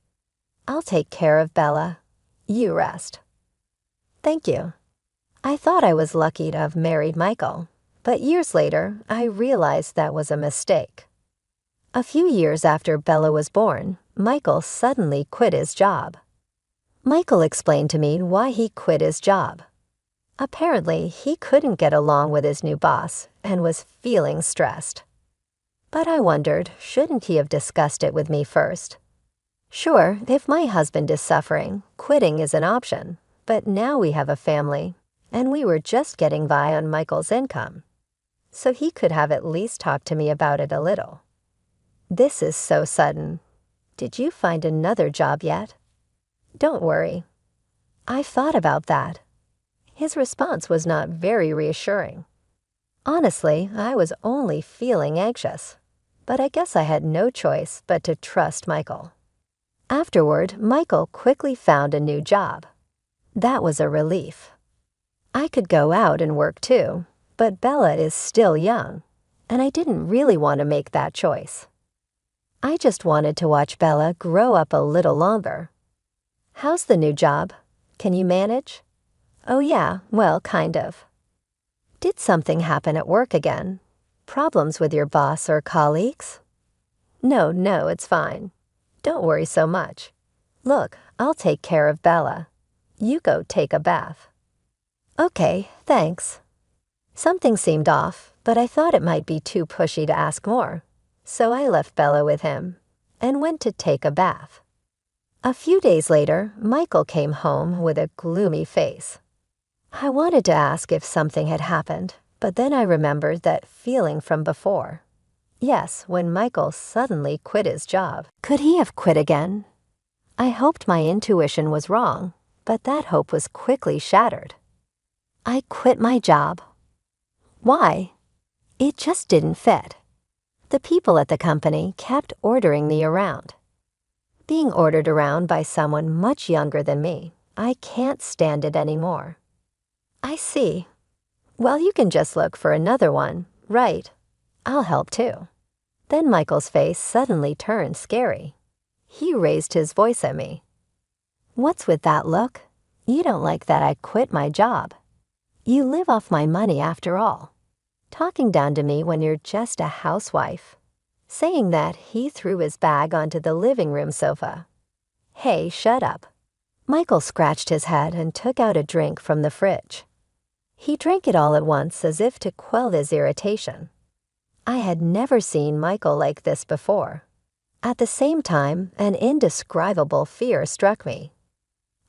"I'll take care of Bella. You rest." "Thank you." I thought I was lucky to have married Michael, but years later, I realized that was a mistake. A few years after Bella was born, Michael suddenly quit his job. Michael explained to me why he quit his job. Apparently, he couldn't get along with his new boss and was feeling stressed. But I wondered, shouldn't he have discussed it with me first? Sure, if my husband is suffering, quitting is an option, but now we have a family, and we were just getting by on Michael's income. So he could have at least talked to me about it a little. This is so sudden. Did you find another job yet? Don't worry. I thought about that. His response was not very reassuring. Honestly, I was only feeling anxious, but I guess I had no choice but to trust Michael. Afterward, Michael quickly found a new job. That was a relief. I could go out and work too, but Bella is still young, and I didn't really want to make that choice. I just wanted to watch Bella grow up a little longer. "How's the new job? Can you manage?" "Oh yeah, well, kind of." "Did something happen at work again? Problems with your boss or colleagues?" No, it's fine. Don't worry so much. Look, I'll take care of Bella. You go take a bath." "Okay, thanks." Something seemed off, but I thought it might be too pushy to ask more, so I left Bella with him and went to take a bath. A few days later, Michael came home with a gloomy face. I wanted to ask if something had happened, but then I remembered that feeling from before. Yes, when Michael suddenly quit his job. Could he have quit again? I hoped my intuition was wrong, but that hope was quickly shattered. I quit my job. Why? It just didn't fit. The people at the company kept ordering me around. Being ordered around by someone much younger than me, I can't stand it anymore. I see. Well, you can just look for another one, right? I'll help too. Then Michael's face suddenly turned scary. He raised his voice at me. "What's with that look? You don't like that I quit my job. You live off my money after all. Talking down to me when you're just a housewife." Saying that, he threw his bag onto the living room sofa. "Hey, shut up." Michael scratched his head and took out a drink from the fridge. He drank it all at once as if to quell his irritation. I had never seen Michael like this before. At the same time, an indescribable fear struck me.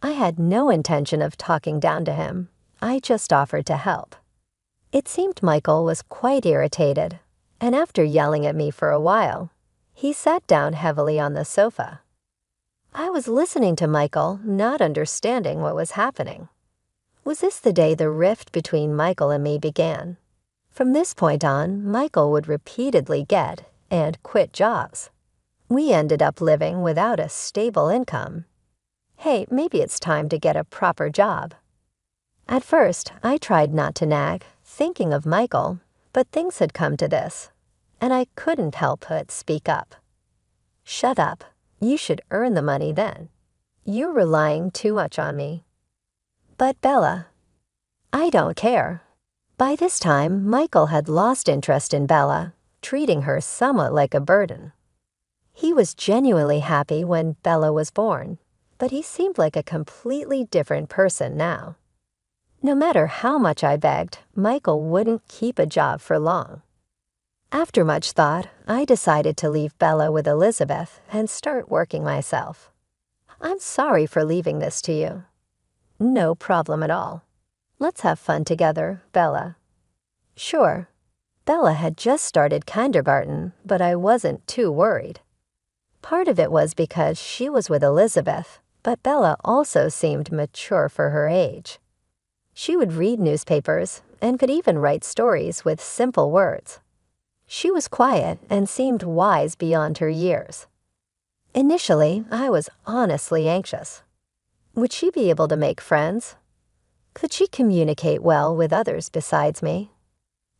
I had no intention of talking down to him. I just offered to help. It seemed Michael was quite irritated, and after yelling at me for a while, he sat down heavily on the sofa. I was listening to Michael, not understanding what was happening. Was this the day the rift between Michael and me began? From this point on, Michael would repeatedly get and quit jobs. We ended up living without a stable income. Hey, maybe it's time to get a proper job. At first, I tried not to nag, thinking of Michael, but things had come to this, and I couldn't help but speak up. "Shut up. You should earn the money then. You're relying too much on me." "But Bella." "I don't care." By this time, Michael had lost interest in Bella, treating her somewhat like a burden. He was genuinely happy when Bella was born, but he seemed like a completely different person now. No matter how much I begged, Michael wouldn't keep a job for long. After much thought, I decided to leave Bella with Elizabeth and start working myself. "I'm sorry for leaving this to you." "No problem at all. Let's have fun together, Bella." "Sure." Bella had just started kindergarten, but I wasn't too worried. Part of it was because she was with Elizabeth, but Bella also seemed mature for her age. She would read newspapers and could even write stories with simple words. She was quiet and seemed wise beyond her years. Initially, I was honestly anxious. Would she be able to make friends? Could she communicate well with others besides me?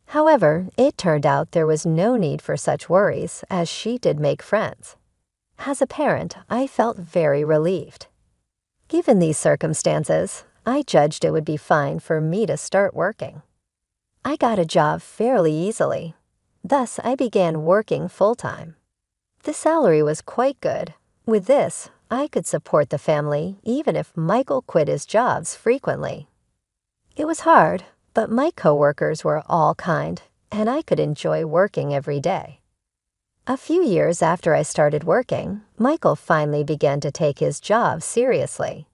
However, it turned out there was no need for such worries, as she did make friends. As a parent, I felt very relieved. Given these circumstances, I judged it would be fine for me to start working. I got a job fairly easily. Thus, I began working full-time. The salary was quite good. With this, I could support the family even if Michael quit his jobs frequently. It was hard, but my coworkers were all kind, and I could enjoy working every day. A few years after I started working, Michael finally began to take his job seriously.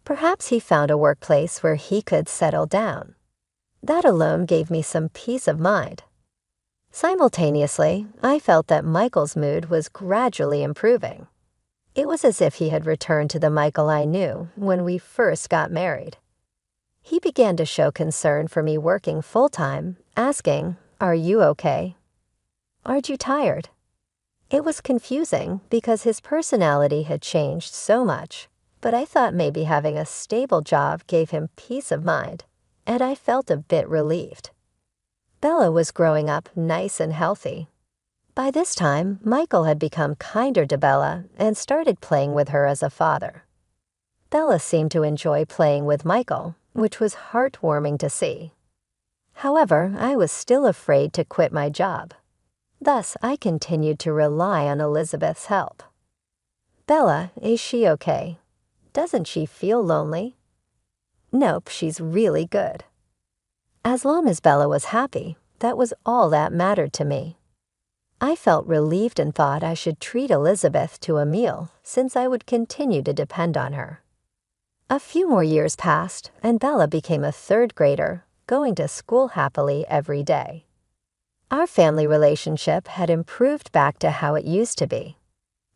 Perhaps he found a workplace where he could settle down. That alone gave me some peace of mind. Simultaneously, I felt that Michael's mood was gradually improving. It was as if he had returned to the Michael I knew when we first got married. He began to show concern for me working full-time, asking, "Are you okay? Aren't you tired?" It was confusing because his personality had changed so much, but I thought maybe having a stable job gave him peace of mind, and I felt a bit relieved. Bella was growing up nice and healthy. By this time, Michael had become kinder to Bella and started playing with her as a father. Bella seemed to enjoy playing with Michael, which was heartwarming to see. However, I was still afraid to quit my job. Thus, I continued to rely on Elizabeth's help. "Bella, is she okay? Doesn't she feel lonely?" "Nope, she's really good." As long as Bella was happy, that was all that mattered to me. I felt relieved and thought I should treat Elizabeth to a meal since I would continue to depend on her. A few more years passed, and Bella became a third grader, going to school happily every day. Our family relationship had improved back to how it used to be.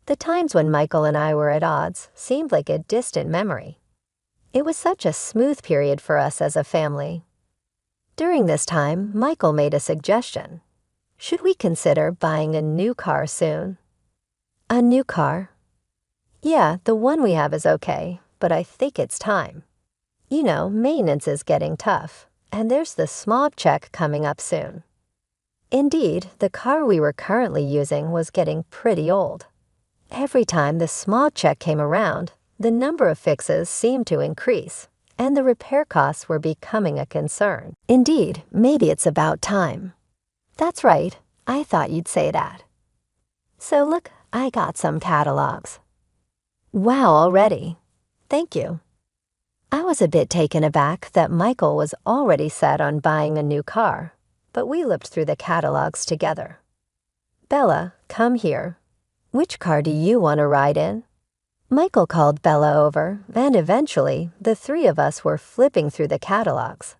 The times when Michael and I were at odds seemed like a distant memory. It was such a smooth period for us as a family. During this time, Michael made a suggestion. Should we consider buying a new car soon? "A new car?" "Yeah, the one we have is okay, but I think it's time. You know, maintenance is getting tough, and there's the smog check coming up soon." Indeed, the car we were currently using was getting pretty old. Every time the smog check came around, the number of fixes seemed to increase, and the repair costs were becoming a concern. Indeed, maybe it's about time. That's right, I thought you'd say that. So look, I got some catalogs. Wow, already. Thank you. I was a bit taken aback that Michael was already set on buying a new car, but we looked through the catalogs together. "Bella, come here. Which car do you want to ride in?" Michael called Bella over, and eventually, the three of us were flipping through the catalogs.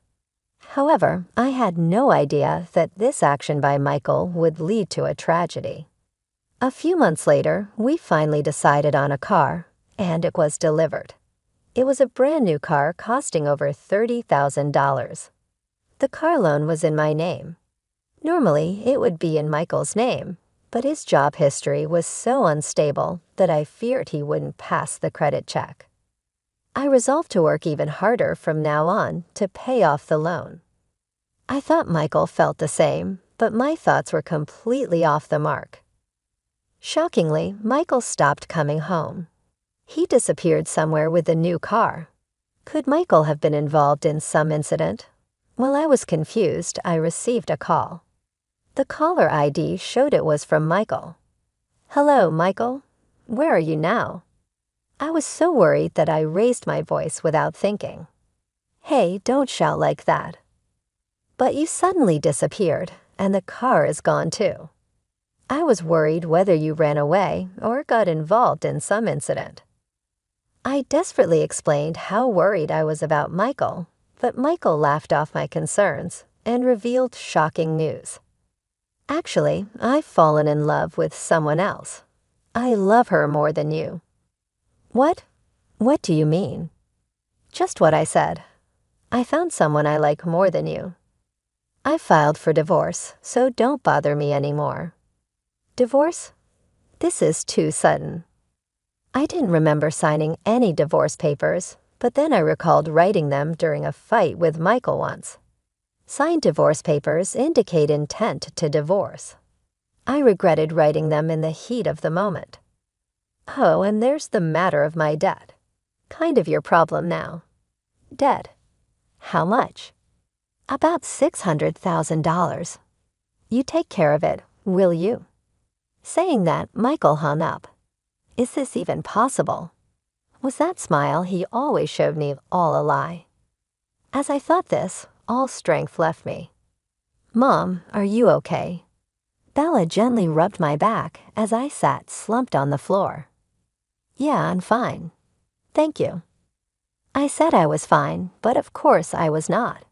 However, I had no idea that this action by Michael would lead to a tragedy. A few months later, we finally decided on a car, and it was delivered. It was a brand new car costing over $30,000. The car loan was in my name. Normally, it would be in Michael's name, but his job history was so unstable that I feared he wouldn't pass the credit check. I resolved to work even harder from now on to pay off the loan. I thought Michael felt the same, but my thoughts were completely off the mark. Shockingly, Michael stopped coming home. He disappeared somewhere with the new car. Could Michael have been involved in some incident? While I was confused, I received a call. The caller ID showed it was from Michael. "Hello, Michael. Where are you now?" I was so worried that I raised my voice without thinking. "Hey, don't shout like that." "But you suddenly disappeared, and the car is gone too. I was worried whether you ran away or got involved in some incident." I desperately explained how worried I was about Michael, but Michael laughed off my concerns and revealed shocking news. Actually, I've fallen in love with someone else. I love her more than you. What? What do you mean? Just what I said. I found someone I like more than you. I filed for divorce, so don't bother me anymore. Divorce? This is too sudden. I didn't remember signing any divorce papers, but then I recalled writing them during a fight with Michael once. Signed divorce papers indicate intent to divorce. I regretted writing them in the heat of the moment. Oh, and there's the matter of my debt. Kind of your problem now. Debt. How much? About $600,000. You take care of it, will you? Saying that, Michael hung up. Is this even possible? Was that smile he always showed me all a lie? As I thought this, all strength left me. Mom, are you okay? Bella gently rubbed my back as I sat slumped on the floor. Yeah, I'm fine. Thank you. I said I was fine, but of course I was not.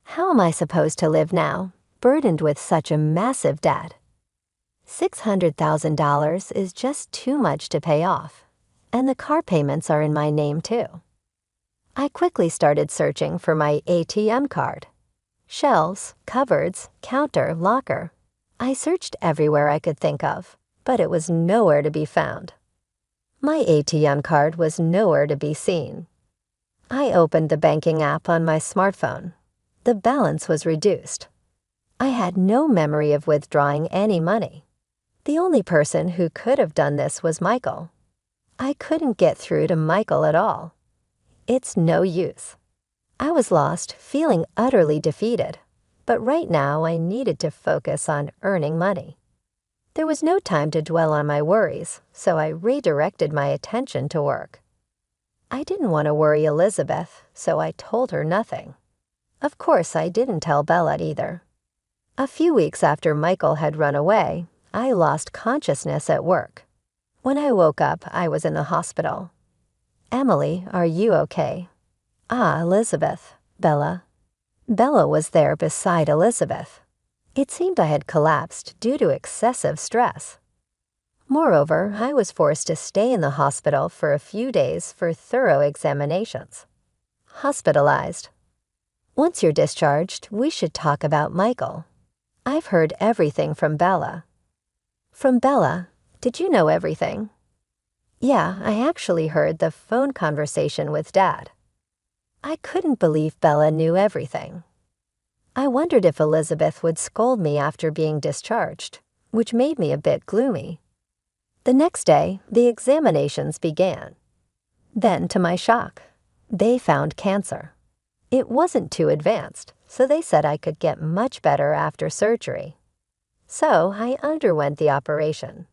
How am I supposed to live now, burdened with such a massive debt? $600,000 is just too much to pay off, and the car payments are in my name too. I quickly started searching for my ATM card. Shelves, cupboards, counter, locker. I searched everywhere I could think of, but it was nowhere to be found. My ATM card was nowhere to be seen. I opened the banking app on my smartphone. The balance was reduced. I had no memory of withdrawing any money. The only person who could have done this was Michael. I couldn't get through to Michael at all. It's no use. I was lost, feeling utterly defeated, but right now I needed to focus on earning money. There was no time to dwell on my worries, so I redirected my attention to work. I didn't want to worry Elizabeth, so I told her nothing. Of course, I didn't tell Bella either. A few weeks after Michael had run away, I lost consciousness at work. When I woke up, I was in the hospital. Emily, are you okay? Ah, Elizabeth. Bella. Bella was there beside Elizabeth. It seemed I had collapsed due to excessive stress. Moreover, I was forced to stay in the hospital for a few days for thorough examinations. Hospitalized. Once you're discharged, we should talk about Michael. I've heard everything from Bella. From Bella? Did you know everything? Yeah, I actually heard the phone conversation with Dad. I couldn't believe Bella knew everything. I wondered if Elizabeth would scold me after being discharged, which made me a bit gloomy. The next day, the examinations began. Then, to my shock, they found cancer. It wasn't too advanced, so they said I could get much better after surgery. So I underwent the operation.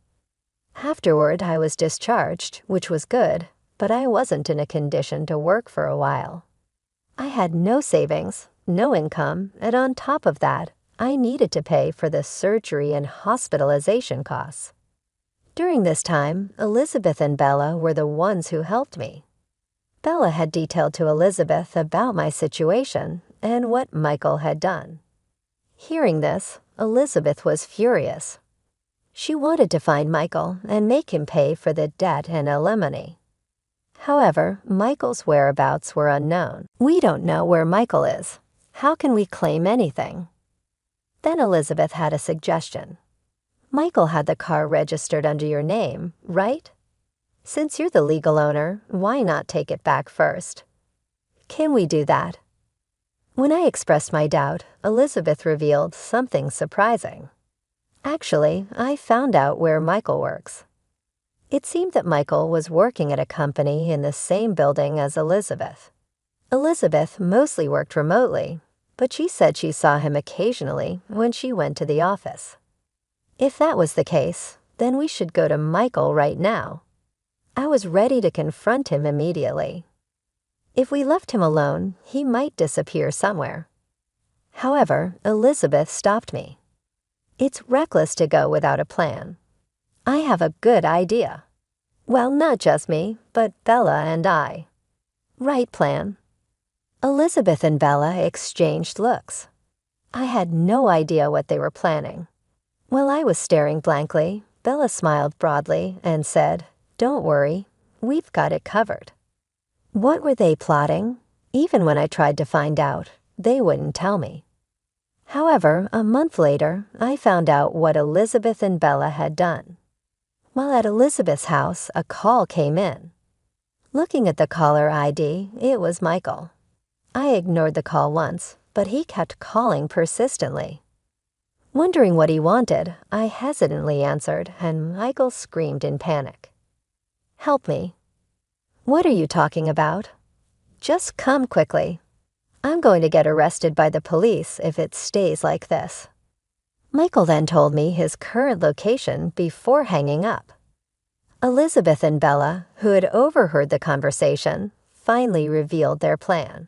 Afterward, I was discharged, which was good, but I wasn't in a condition to work for a while. I had no savings, no income, and on top of that, I needed to pay for the surgery and hospitalization costs. During this time, Elizabeth and Bella were the ones who helped me. Bella had detailed to Elizabeth about my situation and what Michael had done. Hearing this, Elizabeth was furious. She wanted to find Michael and make him pay for the debt and alimony. However, Michael's whereabouts were unknown. We don't know where Michael is. How can we claim anything? Then Elizabeth had a suggestion. Michael had the car registered under your name, right? Since you're the legal owner, why not take it back first? Can we do that? When I expressed my doubt, Elizabeth revealed something surprising. Actually, I found out where Michael works. It seemed that Michael was working at a company in the same building as Elizabeth. Elizabeth mostly worked remotely, but she said she saw him occasionally when she went to the office. If that was the case, then we should go to Michael right now. I was ready to confront him immediately. If we left him alone, he might disappear somewhere. However, Elizabeth stopped me. It's reckless to go without a plan. I have a good idea. Well, not just me, but Bella and I. Right plan. Elizabeth and Bella exchanged looks. I had no idea what they were planning. While I was staring blankly, Bella smiled broadly and said, "Don't worry, we've got it covered." What were they plotting? Even when I tried to find out, they wouldn't tell me. However, a month later, I found out what Elizabeth and Bella had done. While at Elizabeth's house, a call came in. Looking at the caller ID, it was Michael. I ignored the call once, but he kept calling persistently. Wondering what he wanted, I hesitantly answered, and Michael screamed in panic. "Help me." "What are you talking about?" "Just come quickly. I'm going to get arrested by the police if it stays like this." Michael then told me his current location before hanging up. Elizabeth and Bella, who had overheard the conversation, finally revealed their plan.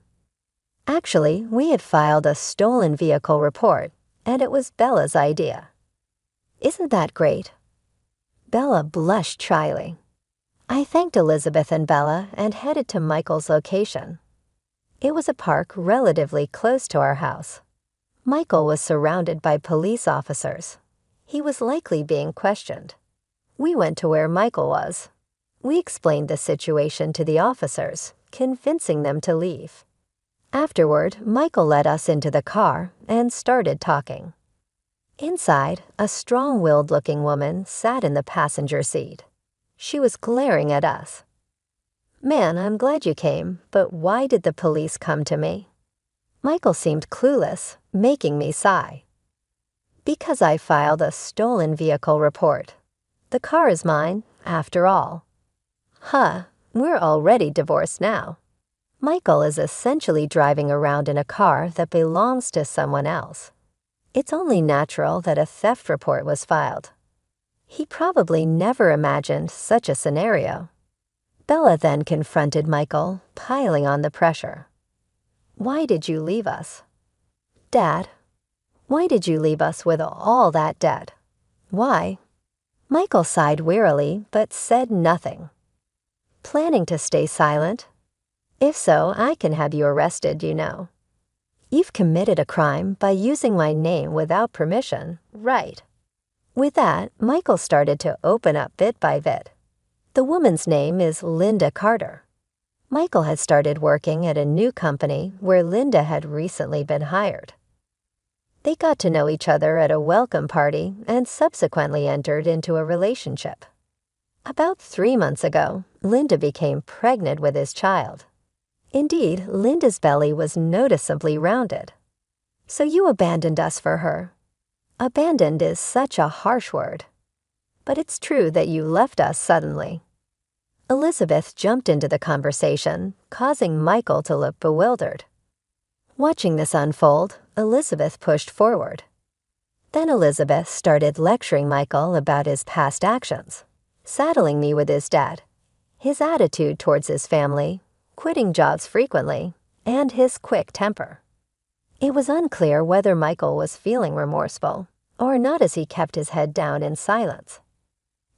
Actually, we had filed a stolen vehicle report, and it was Bella's idea. Isn't that great? Bella blushed shyly. I thanked Elizabeth and Bella and headed to Michael's location. It was a park relatively close to our house. Michael was surrounded by police officers. He was likely being questioned. We went to where Michael was. We explained the situation to the officers, convincing them to leave. Afterward, Michael led us into the car and started talking. Inside, a strong-willed-looking woman sat in the passenger seat. She was glaring at us. "Man, I'm glad you came, but why did the police come to me?" Michael seemed clueless, making me sigh. "Because I filed a stolen vehicle report. The car is mine, after all." "Huh, we're already divorced now." Michael is essentially driving around in a car that belongs to someone else. It's only natural that a theft report was filed. He probably never imagined such a scenario. Bella then confronted Michael, piling on the pressure. "Why did you leave us?" "Dad, why did you leave us with all that debt? Why?" Michael sighed wearily but said nothing. "Planning to stay silent? If so, I can have you arrested, you know." "You've committed a crime by using my name without permission, right?" With that, Michael started to open up bit by bit. The woman's name is Linda Carter. Michael had started working at a new company where Linda had recently been hired. They got to know each other at a welcome party and subsequently entered into a relationship. About 3 months ago, Linda became pregnant with his child. Indeed, Linda's belly was noticeably rounded. "So you abandoned us for her." Abandoned is such a harsh word. But it's true that you left us suddenly. Elizabeth jumped into the conversation, causing Michael to look bewildered. Watching this unfold, Elizabeth pushed forward. Then Elizabeth started lecturing Michael about his past actions, saddling me with his dad, his attitude towards his family, quitting jobs frequently, and his quick temper. It was unclear whether Michael was feeling remorseful or not as he kept his head down in silence.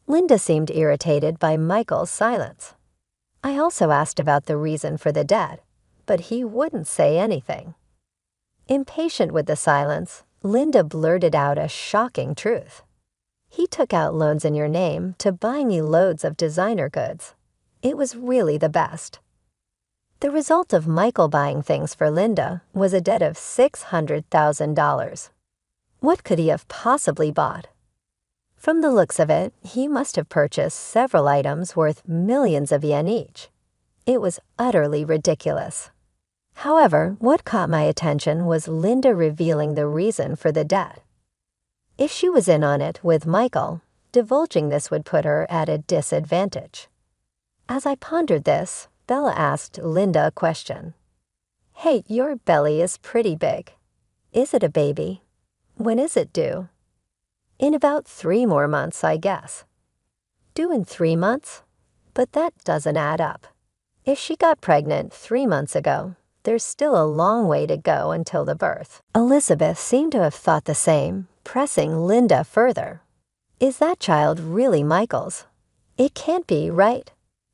Linda seemed irritated by Michael's silence. I also asked about the reason for the debt, but he wouldn't say anything. Impatient with the silence, Linda blurted out a shocking truth. "He took out loans in your name to buy me loads of designer goods. It was really the best." The result of Michael buying things for Linda was a debt of $600,000. What could he have possibly bought? From the looks of it, he must have purchased several items worth millions of yen each. It was utterly ridiculous. However, what caught my attention was Linda revealing the reason for the debt. If she was in on it with Michael, divulging this would put her at a disadvantage. As I pondered this, Bella asked Linda a question. "Hey, your belly is pretty big. Is it a baby? When is it due?" "In about 3 more months, I guess." "Due in 3 months? But that doesn't add up. If she got pregnant 3 months ago, there's still a long way to go until the birth." Elizabeth seemed to have thought the same, pressing Linda further. "Is that child really Michael's? It can't be, right?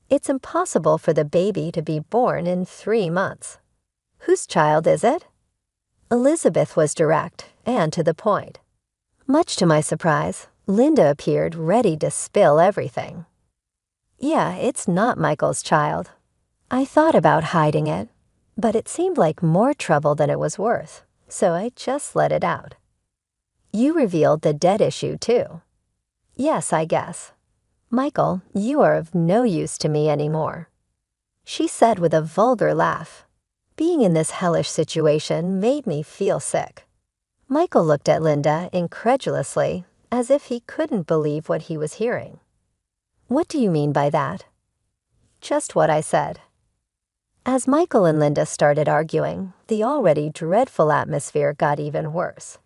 It's impossible for the baby to be born in 3 months. Whose child is it?" Elizabeth was direct and to the point. Much to my surprise, Linda appeared ready to spill everything. Yeah, it's not Michael's child. I thought about hiding it, but it seemed like more trouble than it was worth, so I just let it out. You revealed the debt issue, too. Yes, I guess. Michael, you are of no use to me anymore. She said with a vulgar laugh. Being in this hellish situation made me feel sick. Michael looked at Linda incredulously, as if he couldn't believe what he was hearing. What do you mean by that? Just what I said. As Michael and Linda started arguing, the already dreadful atmosphere got even worse.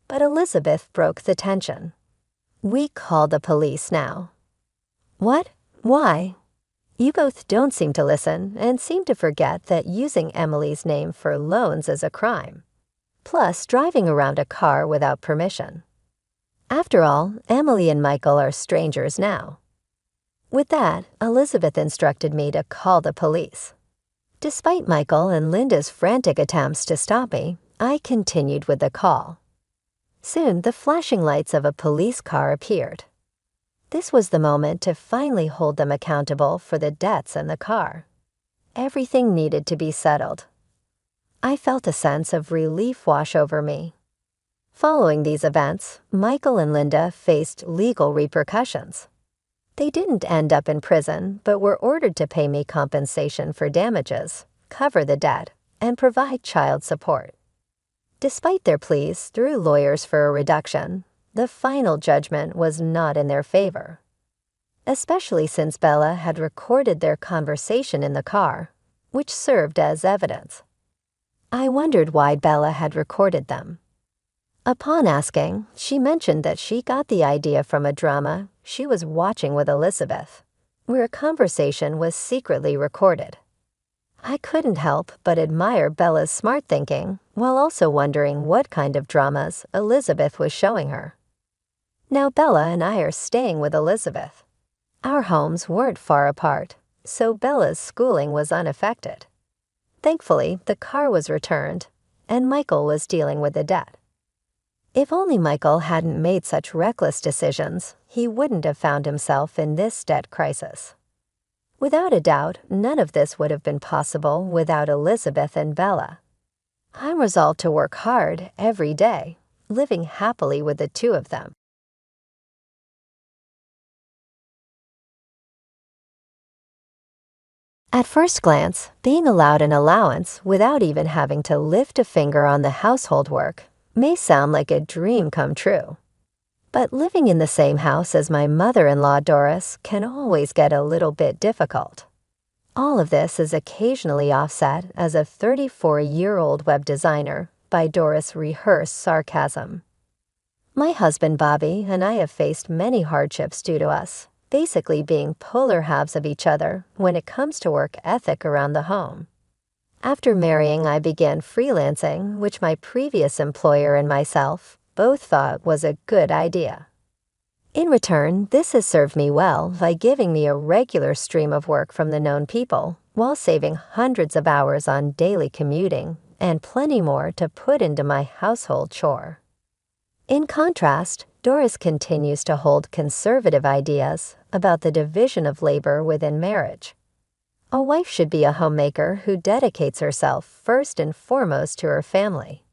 But Elizabeth broke the tension. We call the police now. What? Why? You both don't seem to listen and seem to forget that using Emily's name for loans is a crime. Plus, driving around a car without permission. After all, Emily and Michael are strangers now. With that, Elizabeth instructed me to call the police. Despite Michael and Linda's frantic attempts to stop me, I continued with the call. Soon, the flashing lights of a police car appeared. This was the moment to finally hold them accountable for the debts in the car. Everything needed to be settled. I felt a sense of relief wash over me. Following these events, Michael and Linda faced legal repercussions. They didn't end up in prison, but were ordered to pay me compensation for damages, cover the debt, and provide child support. Despite their pleas through lawyers for a reduction, the final judgment was not in their favor. Especially since Bella had recorded their conversation in the car, which served as evidence. I wondered why Bella had recorded them. Upon asking, she mentioned that she got the idea from a drama she was watching with Elizabeth, where a conversation was secretly recorded. I couldn't help but admire Bella's smart thinking, while also wondering what kind of dramas Elizabeth was showing her. Now Bella and I are staying with Elizabeth. Our homes weren't far apart, so Bella's schooling was unaffected. Thankfully, the car was returned, and Michael was dealing with the debt. If only Michael hadn't made such reckless decisions, he wouldn't have found himself in this debt crisis. Without a doubt, none of this would have been possible without Elizabeth and Bella. I'm resolved to work hard every day, living happily with the two of them. At first glance, being allowed an allowance without even having to lift a finger on the household work may sound like a dream come true. But living in the same house as my mother-in-law Doris can always get a little bit difficult. All of this is occasionally offset as a 34-year-old web designer by Doris' rehearsed sarcasm. My husband Bobby and I have faced many hardships due to us, basically being polar halves of each other when it comes to work ethic around the home. After marrying, I began freelancing, which my previous employer and myself both thought was a good idea. In return, this has served me well by giving me a regular stream of work from the known people, while saving hundreds of hours on daily commuting and plenty more to put into my household chore. In contrast, Doris continues to hold conservative ideas about the division of labor within marriage. A wife should be a homemaker who dedicates herself first and foremost to her family.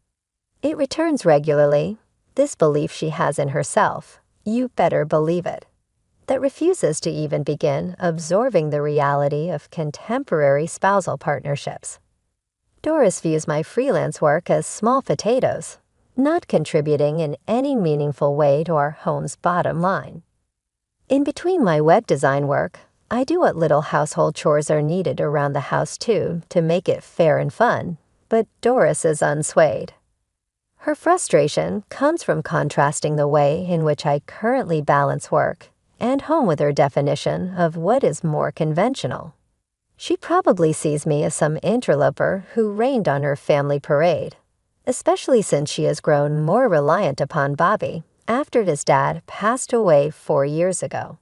It returns regularly, this belief she has in herself, you better believe it, that refuses to even begin absorbing the reality of contemporary spousal partnerships. Doris views my freelance work as small potatoes, not contributing in any meaningful way to our home's bottom line. In between my web design work, I do what little household chores are needed around the house too to make it fair and fun, but Doris is unswayed. Her frustration comes from contrasting the way in which I currently balance work and home with her definition of what is more conventional. She probably sees me as some interloper who rained on her family parade, especially since she has grown more reliant upon Bobby after his dad passed away 4 years ago.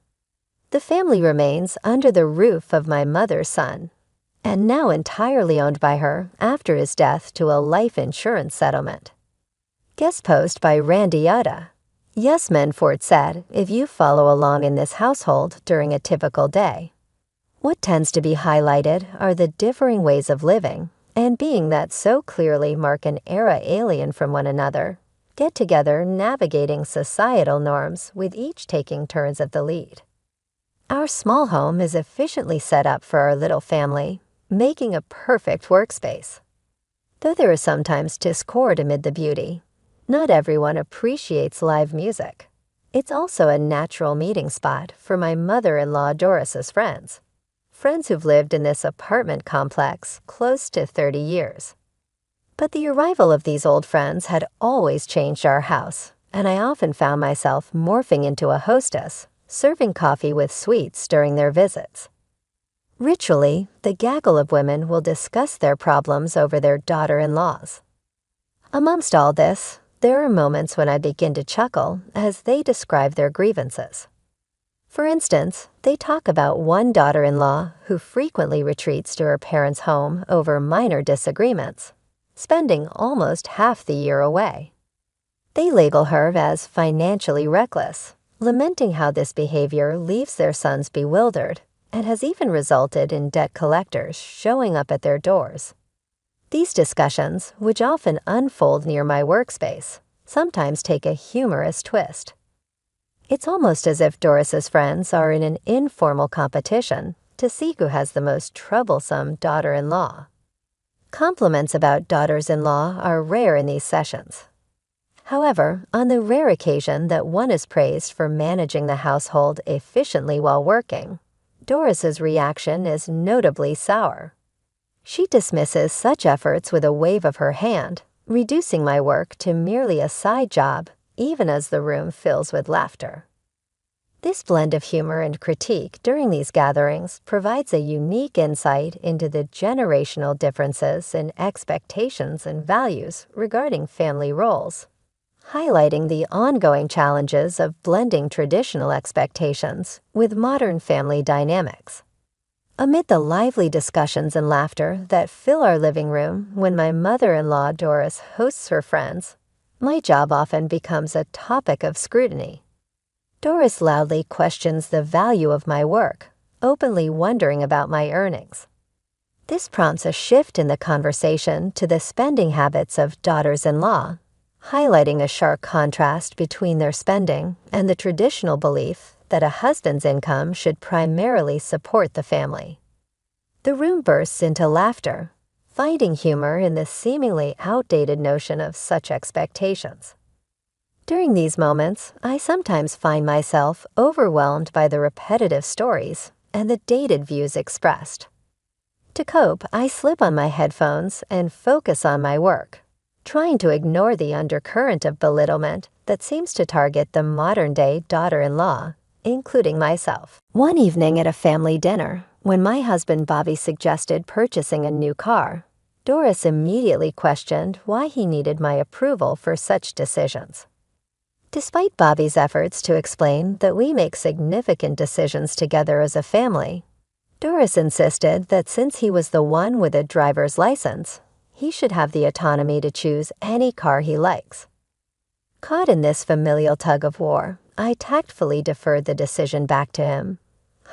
The family remains under the roof of my mother's son, and now entirely owned by her after his death to a life insurance settlement. Guest post by Randy Aita. Yes, Menford said, if you follow along in this household during a typical day. What tends to be highlighted are the differing ways of living and being that so clearly mark an era alien from one another, get together navigating societal norms with each taking turns at the lead. Our small home is efficiently set up for our little family, making a perfect workspace. Though there is sometimes discord amid the beauty, not everyone appreciates live music. It's also a natural meeting spot for my mother-in-law Doris's friends who've lived in this apartment complex close to 30 years. But the arrival of these old friends had always changed our house, and I often found myself morphing into a hostess, serving coffee with sweets during their visits. Ritually, the gaggle of women will discuss their problems over their daughter-in-laws. Amongst all this, there are moments when I begin to chuckle as they describe their grievances. For instance, they talk about one daughter-in-law who frequently retreats to her parents' home over minor disagreements, spending almost half the year away. They label her as financially reckless, lamenting how this behavior leaves their sons bewildered and has even resulted in debt collectors showing up at their doors. These discussions, which often unfold near my workspace, sometimes take a humorous twist. It's almost as if Doris's friends are in an informal competition to see who has the most troublesome daughter-in-law. Compliments about daughters-in-law are rare in these sessions. However, on the rare occasion that one is praised for managing the household efficiently while working, Doris's reaction is notably sour. She dismisses such efforts with a wave of her hand, reducing my work to merely a side job, even as the room fills with laughter. This blend of humor and critique during these gatherings provides a unique insight into the generational differences in expectations and values regarding family roles, highlighting the ongoing challenges of blending traditional expectations with modern family dynamics. Amid the lively discussions and laughter that fill our living room when my mother-in-law Doris hosts her friends, my job often becomes a topic of scrutiny. Doris loudly questions the value of my work, openly wondering about my earnings. This prompts a shift in the conversation to the spending habits of daughters-in-law, highlighting a sharp contrast between their spending and the traditional belief that a husband's income should primarily support the family. The room bursts into laughter, finding humor in the seemingly outdated notion of such expectations. During these moments, I sometimes find myself overwhelmed by the repetitive stories and the dated views expressed. To cope, I slip on my headphones and focus on my work, trying to ignore the undercurrent of belittlement that seems to target the modern-day daughter-in-law, including myself. One evening at a family dinner, when my husband Bobby suggested purchasing a new car, Doris immediately questioned why he needed my approval for such decisions. Despite Bobby's efforts to explain that we make significant decisions together as a family, Doris insisted that since he was the one with a driver's license, he should have the autonomy to choose any car he likes. Caught in this familial tug-of-war, I tactfully deferred the decision back to him,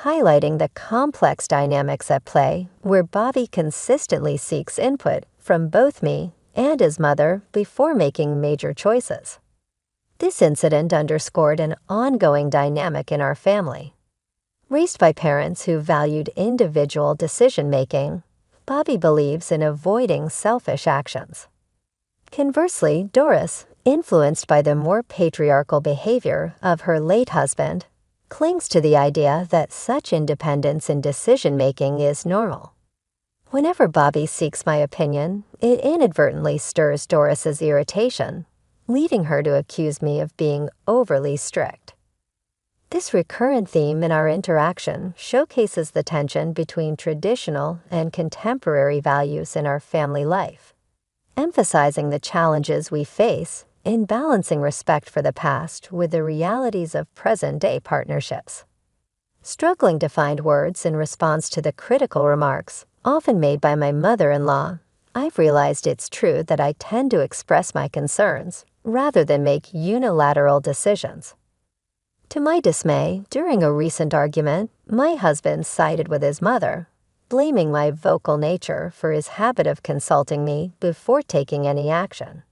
highlighting the complex dynamics at play where Bobby consistently seeks input from both me and his mother before making major choices. This incident underscored an ongoing dynamic in our family. Raised by parents who valued individual decision-making, Bobby believes in avoiding selfish actions. Conversely, Doris, influenced by the more patriarchal behavior of her late husband, clings to the idea that such independence in decision-making is normal. Whenever Bobby seeks my opinion, it inadvertently stirs Doris's irritation, leading her to accuse me of being overly strict. This recurrent theme in our interaction showcases the tension between traditional and contemporary values in our family life, emphasizing the challenges we face in balancing respect for the past with the realities of present-day partnerships. Struggling to find words in response to the critical remarks often made by my mother-in-law, I've realized it's true that I tend to express my concerns rather than make unilateral decisions. To my dismay, during a recent argument, my husband sided with his mother, blaming my vocal nature for his habit of consulting me before taking any action.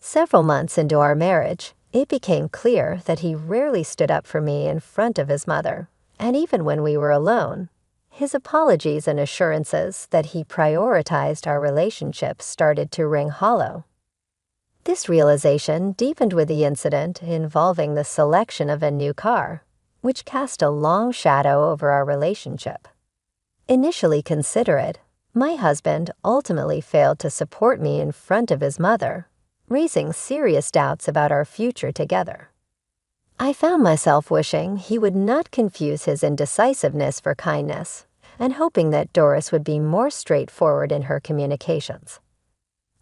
Several months into our marriage, it became clear that he rarely stood up for me in front of his mother, and even when we were alone, his apologies and assurances that he prioritized our relationship started to ring hollow. This realization deepened with the incident involving the selection of a new car, which cast a long shadow over our relationship. Initially considerate, my husband ultimately failed to support me in front of his mother, raising serious doubts about our future together. I found myself wishing he would not confuse his indecisiveness for kindness, and hoping that Doris would be more straightforward in her communications.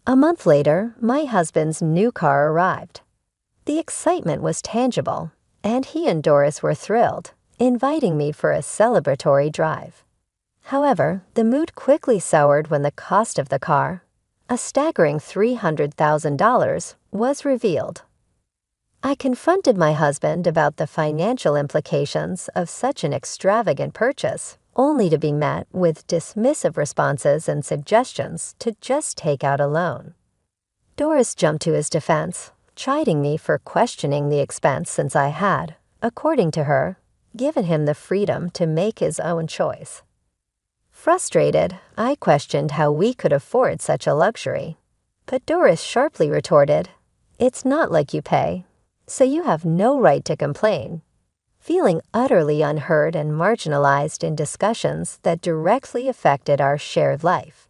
A month later, my husband's new car arrived. The excitement was tangible, and he and Doris were thrilled, inviting me for a celebratory drive. However, the mood quickly soured when the cost of the car, a staggering $300,000, was revealed. I confronted my husband about the financial implications of such an extravagant purchase, only to be met with dismissive responses and suggestions to just take out a loan. Doris jumped to his defense, chiding me for questioning the expense since I had, according to her, given him the freedom to make his own choice. Frustrated, I questioned how we could afford such a luxury, but Doris sharply retorted, "It's not like you pay, so you have no right to complain," feeling utterly unheard and marginalized in discussions that directly affected our shared life.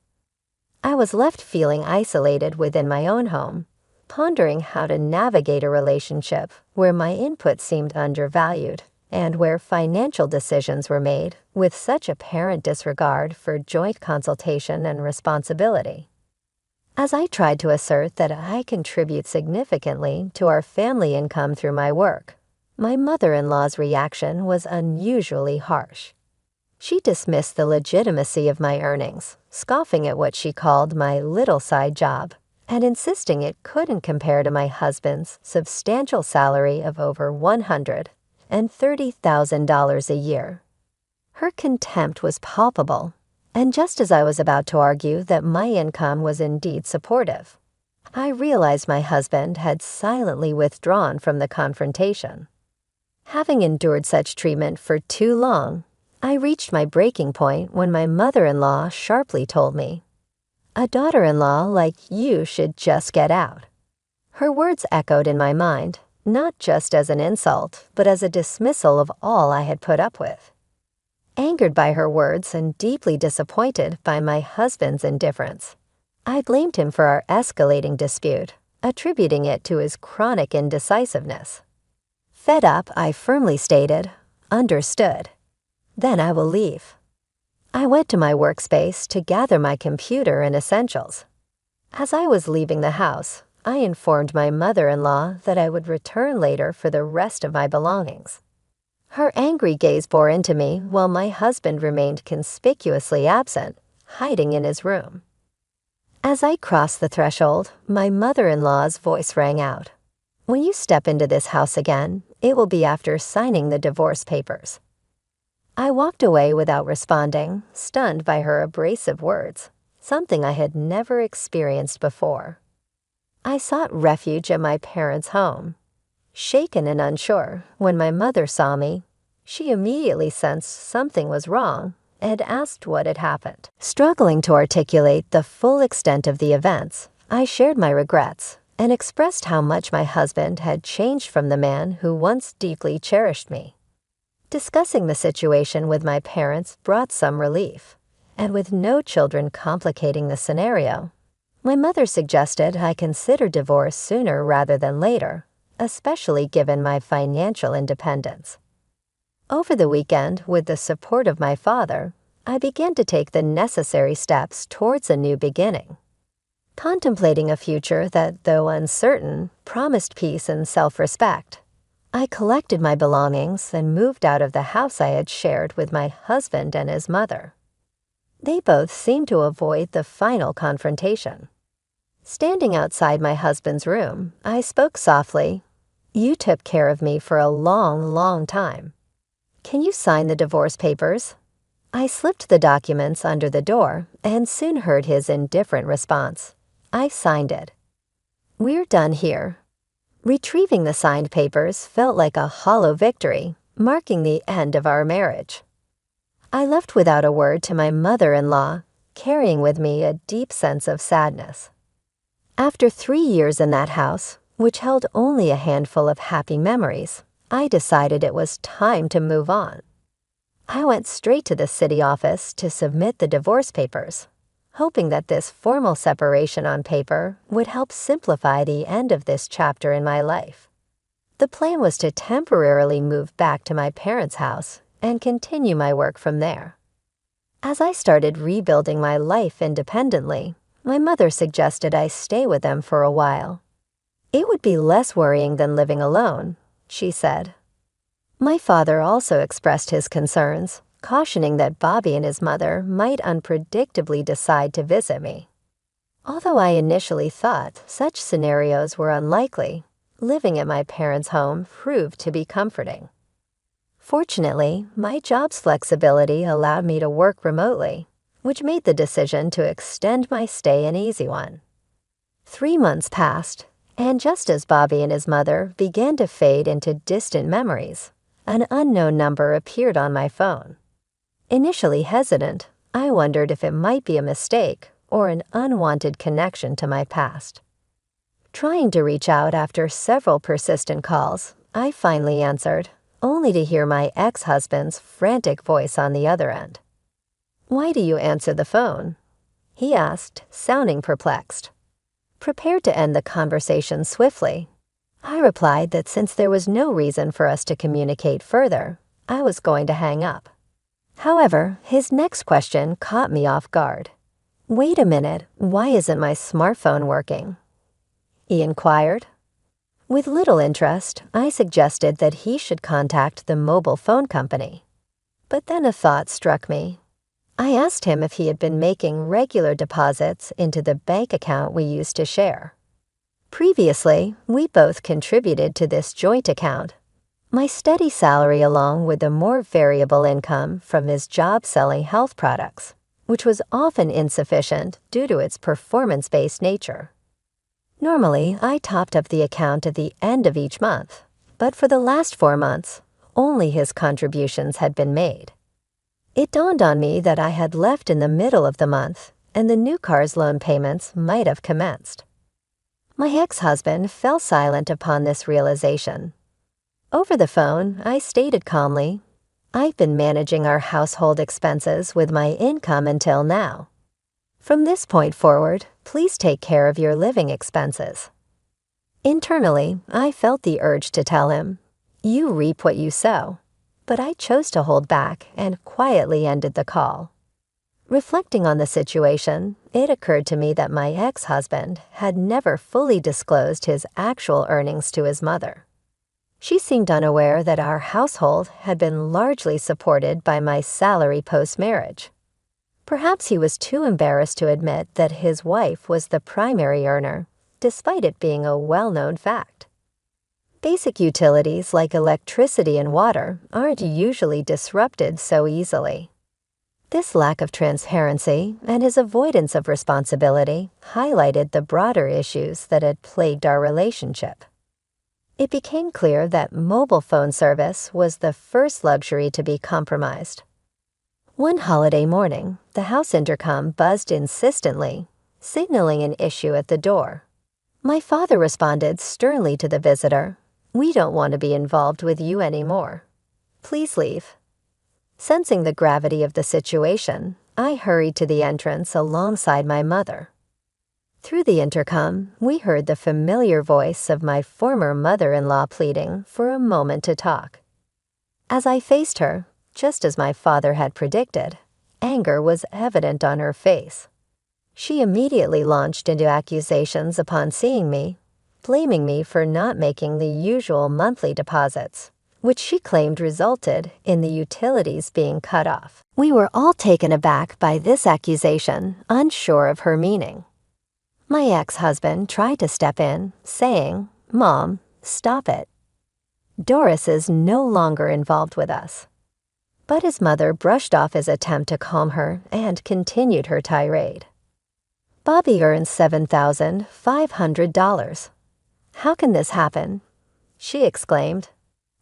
I was left feeling isolated within my own home, pondering how to navigate a relationship where my input seemed undervalued and where financial decisions were made with such apparent disregard for joint consultation and responsibility. As I tried to assert that I contribute significantly to our family income through my work, my mother-in-law's reaction was unusually harsh. She dismissed the legitimacy of my earnings, scoffing at what she called my little side job, and insisting it couldn't compare to my husband's substantial salary of over $130,000 a year. Her contempt was palpable, and just as I was about to argue that my income was indeed supportive, I realized my husband had silently withdrawn from the confrontation. Having endured such treatment for too long, I reached my breaking point when my mother-in-law sharply told me, "A daughter-in-law like you should just get out." Her words echoed in my mind, not just as an insult, but as a dismissal of all I had put up with. Angered by her words and deeply disappointed by my husband's indifference, I blamed him for our escalating dispute, attributing it to his chronic indecisiveness. Fed up, I firmly stated, "Understood. Then I will leave." I went to my workspace to gather my computer and essentials. As I was leaving the house, I informed my mother-in-law that I would return later for the rest of my belongings. Her angry gaze bore into me while my husband remained conspicuously absent, hiding in his room. As I crossed the threshold, my mother-in-law's voice rang out, "When you step into this house again, it will be after signing the divorce papers." I walked away without responding, stunned by her abrasive words, something I had never experienced before. I sought refuge at my parents' home. Shaken and unsure, when my mother saw me, she immediately sensed something was wrong and asked what had happened. Struggling to articulate the full extent of the events, I shared my regrets and expressed how much my husband had changed from the man who once deeply cherished me. Discussing the situation with my parents brought some relief, and with no children complicating the scenario, my mother suggested I consider divorce sooner rather than later, especially given my financial independence. Over the weekend, with the support of my father, I began to take the necessary steps towards a new beginning. Contemplating a future that, though uncertain, promised peace and self-respect, I collected my belongings and moved out of the house I had shared with my husband and his mother. They both seemed to avoid the final confrontation. Standing outside my husband's room, I spoke softly. "You took care of me for a long, long time. Can you sign the divorce papers?" I slipped the documents under the door and soon heard his indifferent response. I signed it. "We're done here." Retrieving the signed papers felt like a hollow victory, marking the end of our marriage. I left without a word to my mother-in-law, carrying with me a deep sense of sadness. After 3 years in that house, which held only a handful of happy memories, I decided it was time to move on. I went straight to the city office to submit the divorce papers, hoping that this formal separation on paper would help simplify the end of this chapter in my life. The plan was to temporarily move back to my parents' house and continue my work from there. As I started rebuilding my life independently, my mother suggested I stay with them for a while. It would be less worrying than living alone, she said. My father also expressed his concerns, cautioning that Bobby and his mother might unpredictably decide to visit me. Although I initially thought such scenarios were unlikely, living at my parents' home proved to be comforting. Fortunately, my job's flexibility allowed me to work remotely, which made the decision to extend my stay an easy one. 3 months passed, and just as Bobby and his mother began to fade into distant memories, an unknown number appeared on my phone. Initially hesitant, I wondered if it might be a mistake or an unwanted connection to my past. Trying to reach out after several persistent calls, I finally answered, only to hear my ex-husband's frantic voice on the other end. "Why do you answer the phone?" he asked, sounding perplexed. Prepared to end the conversation swiftly, I replied that since there was no reason for us to communicate further, I was going to hang up. However, his next question caught me off guard. "Wait a minute, why isn't my smartphone working?" he inquired. With little interest, I suggested that he should contact the mobile phone company. But then a thought struck me. I asked him if he had been making regular deposits into the bank account we used to share. Previously, we both contributed to this joint account. My steady salary along with the more variable income from his job selling health products, which was often insufficient due to its performance-based nature. Normally, I topped up the account at the end of each month, but for the last 4 months, only his contributions had been made. It dawned on me that I had left in the middle of the month, and the new car's loan payments might have commenced. My ex-husband fell silent upon this realization. Over the phone, I stated calmly, "I've been managing our household expenses with my income until now. From this point forward, please take care of your living expenses." Internally, I felt the urge to tell him, "You reap what you sow," but I chose to hold back and quietly ended the call. Reflecting on the situation, it occurred to me that my ex-husband had never fully disclosed his actual earnings to his mother. She seemed unaware that our household had been largely supported by my salary post-marriage. Perhaps he was too embarrassed to admit that his wife was the primary earner, despite it being a well-known fact. Basic utilities like electricity and water aren't usually disrupted so easily. This lack of transparency and his avoidance of responsibility highlighted the broader issues that had plagued our relationship. It became clear that mobile phone service was the first luxury to be compromised. One holiday morning, the house intercom buzzed insistently, signaling an issue at the door. My father responded sternly to the visitor, "We don't want to be involved with you anymore. Please leave." Sensing the gravity of the situation, I hurried to the entrance alongside my mother. Through the intercom, we heard the familiar voice of my former mother-in-law pleading for a moment to talk. As I faced her, just as my father had predicted, anger was evident on her face. She immediately launched into accusations upon seeing me, blaming me for not making the usual monthly deposits which she claimed resulted in the utilities being cut off. We were all taken aback by this accusation, unsure of her meaning. My ex-husband tried to step in, saying, "Mom, stop it. Doris is no longer involved with us." But his mother brushed off his attempt to calm her and continued her tirade. "Bobby earns $7,500. How can this happen?" she exclaimed.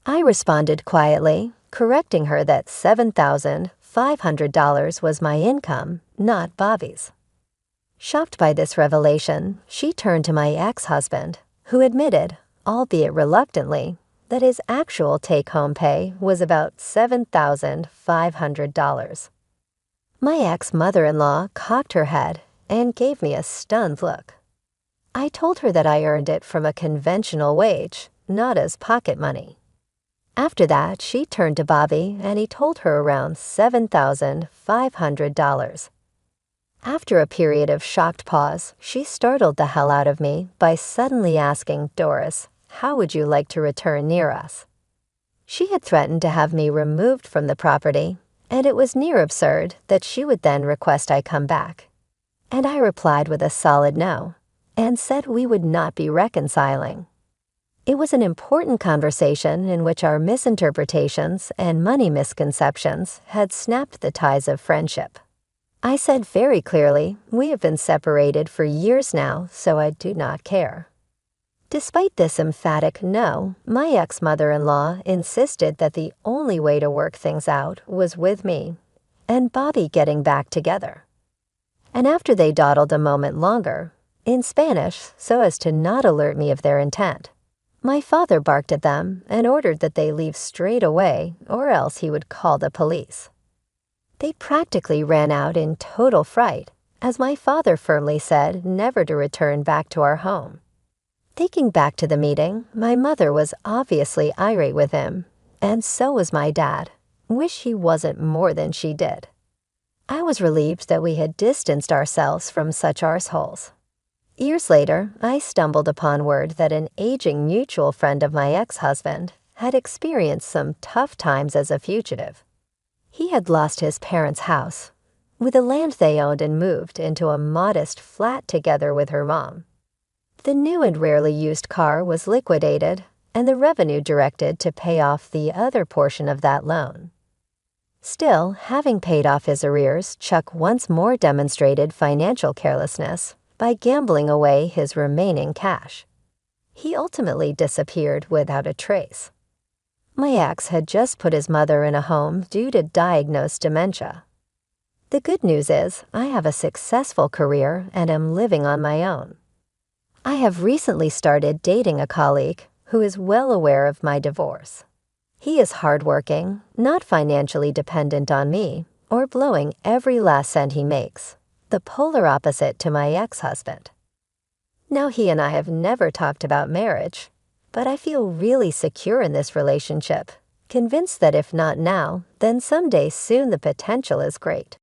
I responded quietly, correcting her that $7,500 was my income, not Bobby's. Shocked by this revelation, she turned to my ex-husband, who admitted, albeit reluctantly, that his actual take-home pay was about $7,500. My ex-mother-in-law cocked her head and gave me a stunned look. I told her that I earned it from a conventional wage, not as pocket money. After that, she turned to Bobby and he told her around $7,500. After a period of shocked pause, she startled the hell out of me by suddenly asking Doris, "How would you like to return near us?" She had threatened to have me removed from the property, and it was near absurd that she would then request I come back. And I replied with a solid no, and said we would not be reconciling. It was an important conversation in which our misinterpretations and money misconceptions had snapped the ties of friendship. I said very clearly, we have been separated for years now, so I do not care. Despite this emphatic no, my ex-mother-in-law insisted that the only way to work things out was with me and Bobby getting back together. And after they dawdled a moment longer, in Spanish so as to not alert me of their intent, my father barked at them and ordered that they leave straight away or else he would call the police. They practically ran out in total fright, as my father firmly said never to return back to our home. Thinking back to the meeting, my mother was obviously irate with him, and so was my dad. Wish he wasn't more than she did. I was relieved that we had distanced ourselves from such arseholes. Years later, I stumbled upon word that an aging mutual friend of my ex-husband had experienced some tough times as a fugitive. He had lost his parents' house, with the land they owned, and moved into a modest flat together with her mom. The new and rarely used car was liquidated, and the revenue directed to pay off the other portion of that loan. Still, having paid off his arrears, Chuck once more demonstrated financial carelessness by gambling away his remaining cash. He ultimately disappeared without a trace. My ex had just put his mother in a home due to diagnosed dementia. The good news is I have a successful career and am living on my own. I have recently started dating a colleague who is well aware of my divorce. He is hardworking, not financially dependent on me, or blowing every last cent he makes, the polar opposite to my ex-husband. Now he and I have never talked about marriage, but I feel really secure in this relationship, convinced that if not now, then someday soon the potential is great.